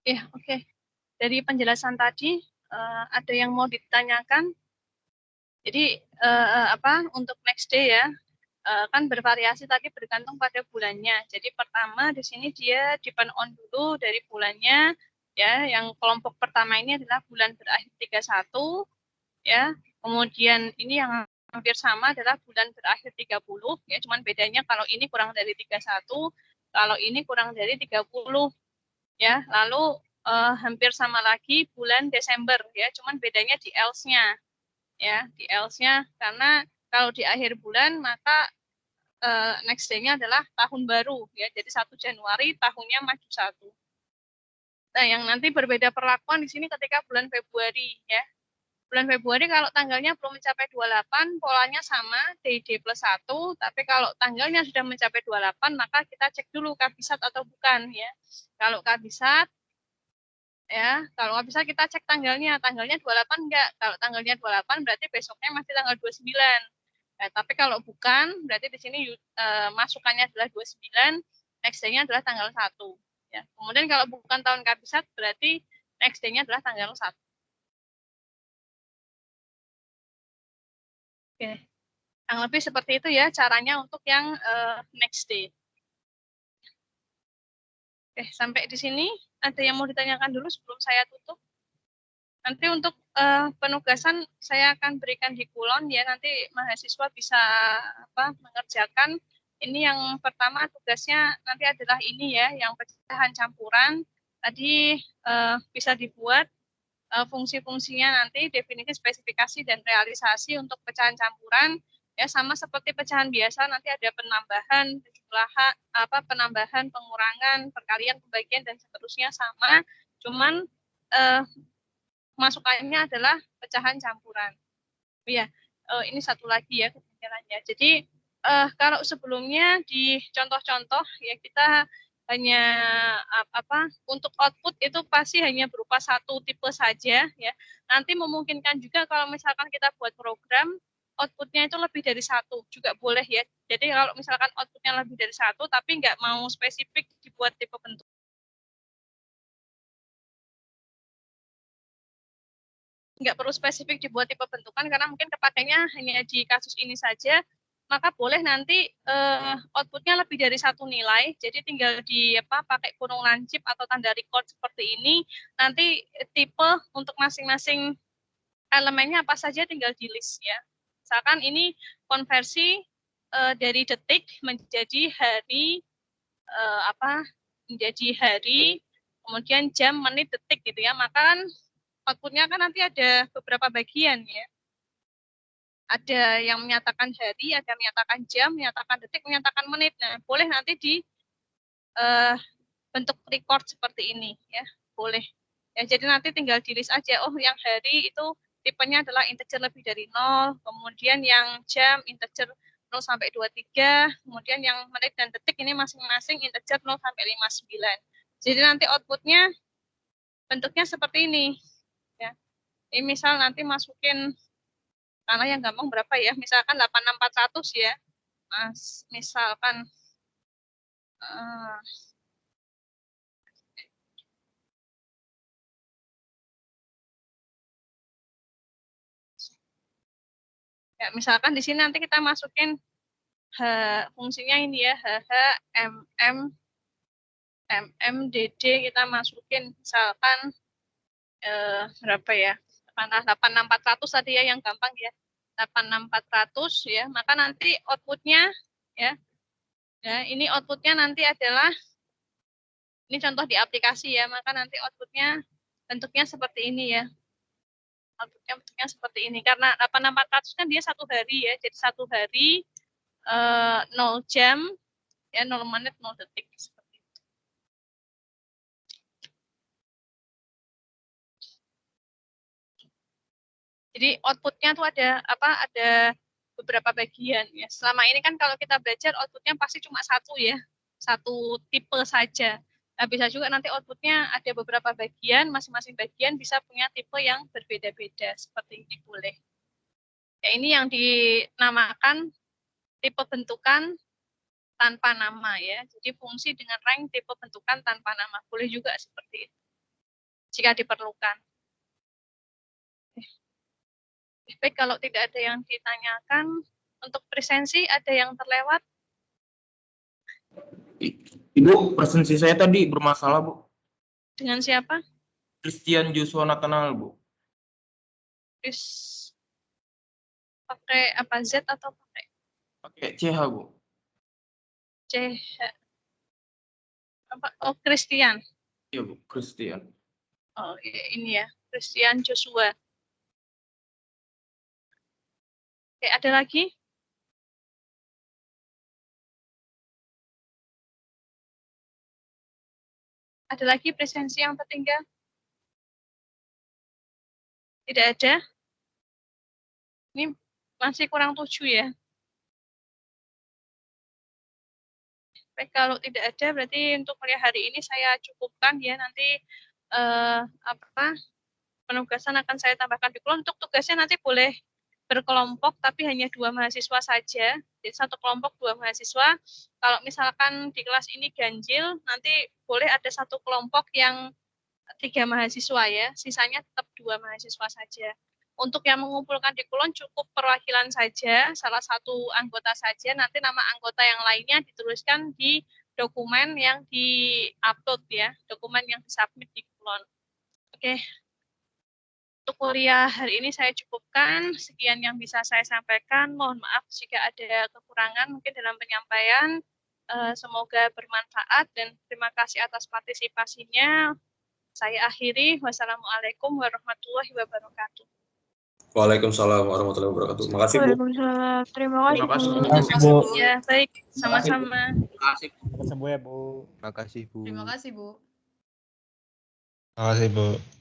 Ya, oke. Dari penjelasan tadi ada yang mau ditanyakan? Jadi untuk next day ya, kan bervariasi tadi bergantung pada bulannya. Jadi pertama di sini dia depend on dulu dari bulannya ya. Yang kelompok pertama ini adalah bulan berakhir 31 ya. Kemudian ini yang hampir sama adalah bulan berakhir 30 ya. Cuman bedanya kalau ini kurang dari 31, kalau ini kurang dari 30 ya. Lalu hampir sama lagi bulan Desember ya. Cuman bedanya di else-nya ya, di else-nya, karena kalau di akhir bulan maka next day-nya adalah tahun baru ya. Jadi 1 Januari tahunnya maju 1. Nah, yang nanti berbeda perlakuan di sini ketika bulan Februari ya. Bulan Februari kalau tanggalnya belum mencapai 28, polanya sama, DID plus 1, tapi kalau tanggalnya sudah mencapai 28, maka kita cek dulu kabisat atau bukan ya. Kalau kabisat, ya, kalau kabisat kita cek tanggalnya 28 enggak. Kalau tanggalnya 28 berarti besoknya masih tanggal 29. Nah, tapi kalau bukan, berarti di sini masukannya adalah 29, next day-nya adalah tanggal 1. Ya. Kemudian kalau bukan tahun kabisat, berarti next day-nya adalah tanggal 1. Oke, yang lebih seperti itu ya caranya untuk yang next day. Oke, sampai di sini ada yang mau ditanyakan dulu sebelum saya tutup? Nanti untuk penugasan saya akan berikan di kulon ya, nanti mahasiswa bisa mengerjakan. Ini yang pertama tugasnya nanti adalah ini ya, yang pecahan campuran. Tadi bisa dibuat fungsi-fungsinya nanti, definisi, spesifikasi, dan realisasi untuk pecahan campuran. Ya, sama seperti pecahan biasa, nanti ada penambahan, penambahan, pengurangan, perkalian, pembagian, dan seterusnya sama. Cuman masukannya adalah pecahan campuran. Ya, ini satu lagi ya ketinggalannya. Jadi kalau sebelumnya di contoh-contoh ya kita hanya untuk output itu pasti hanya berupa satu tipe saja ya. Nanti memungkinkan juga kalau misalkan kita buat program outputnya itu lebih dari satu juga boleh ya. Jadi kalau misalkan outputnya lebih dari satu tapi nggak mau spesifik dibuat tipe bentuk, nggak perlu spesifik dibuat tipe bentukan karena mungkin kepakainya hanya di kasus ini saja, maka boleh nanti outputnya lebih dari satu nilai, jadi tinggal pakai kurung lancip atau tanda record seperti ini, nanti tipe untuk masing-masing elemennya apa saja tinggal di list ya. Misalkan ini konversi dari detik menjadi hari, menjadi hari, kemudian jam, menit, detik gitu ya, maka kan outputnya kan nanti ada beberapa bagian ya. Ada yang menyatakan hari, ada yang menyatakan jam, menyatakan detik, menyatakan menit. Nah, boleh nanti di bentuk record seperti ini ya, boleh. Ya, jadi nanti tinggal di list aja. Oh, yang hari itu tipenya adalah integer lebih dari 0, kemudian yang jam integer 0 sampai 23, kemudian yang menit dan detik ini masing-masing integer 0 sampai 59. Jadi nanti outputnya bentuknya seperti ini. Ya. Ini misal nanti masukin, karena yang gampang berapa ya, misalkan 86400 ya, misalkan ya, misalkan di sini nanti kita masukin fungsinya ini ya, MMDD kita masukin misalkan berapa ya, 86400 tadi ya yang gampang ya, 86400 ya, maka nanti outputnya ya, ini outputnya nanti adalah, ini contoh di aplikasi ya, maka nanti outputnya bentuknya seperti ini ya, outputnya bentuknya seperti ini, karena 86400 kan dia satu hari ya, jadi satu hari 0 jam ya, 0 menit 0 detik seperti itu. Jadi outputnya tuh ada beberapa bagian ya. Selama ini kan kalau kita belajar outputnya pasti cuma satu ya, satu tipe saja. Nah, bisa juga nanti outputnya ada beberapa bagian, masing-masing bagian bisa punya tipe yang berbeda-beda, seperti ini boleh. Ya, ini yang dinamakan tipe bentukan tanpa nama ya. Jadi fungsi dengan rank tipe bentukan tanpa nama, boleh juga seperti itu jika diperlukan. Baik, kalau tidak ada yang ditanyakan, untuk presensi ada yang terlewat? Ibu, presensi saya tadi bermasalah, Bu. Dengan siapa? Christian Joshua Nathanael, Bu. Pakai apa, Z atau pakai? Pakai CH, Bu. CH. Oh, Christian. Iya, Bu, Christian. Oh, ini ya, Christian Joshua. Oke, ada lagi? Ada lagi presensi yang tertinggal? Tidak ada? Ini masih kurang 7 ya. Baik, kalau tidak ada berarti untuk kuliah hari ini saya cukupkan ya. Nanti penugasan akan saya tambahkan di Kulon. Untuk tugasnya nanti boleh berkelompok tapi hanya 2 mahasiswa saja. Jadi satu kelompok 2 mahasiswa. Kalau misalkan di kelas ini ganjil, nanti boleh ada satu kelompok yang 3 mahasiswa ya. Sisanya tetap 2 mahasiswa saja. Untuk yang mengumpulkan di Kulon cukup perwakilan saja, salah satu anggota saja. Nanti nama anggota yang lainnya dituliskan di dokumen yang di-upload ya, dokumen yang disubmit di Kulon. Oke. Untuk kuliah hari ini saya cukupkan. Sekian yang bisa saya sampaikan. Mohon maaf jika ada kekurangan mungkin dalam penyampaian. Semoga bermanfaat dan terima kasih atas partisipasinya. Saya akhiri. Wassalamualaikum warahmatullahi wabarakatuh. Waalaikumsalam warahmatullahi wabarakatuh. Makasih, Bu. Waalaikumsalam. Terima kasih, Terima kasih, Bu. Bu. Ya, baik. Sama-sama. Terima kasih. Sembuh ya, Bu. Makasih Bu. Terima kasih, Bu. Makasih, Bu.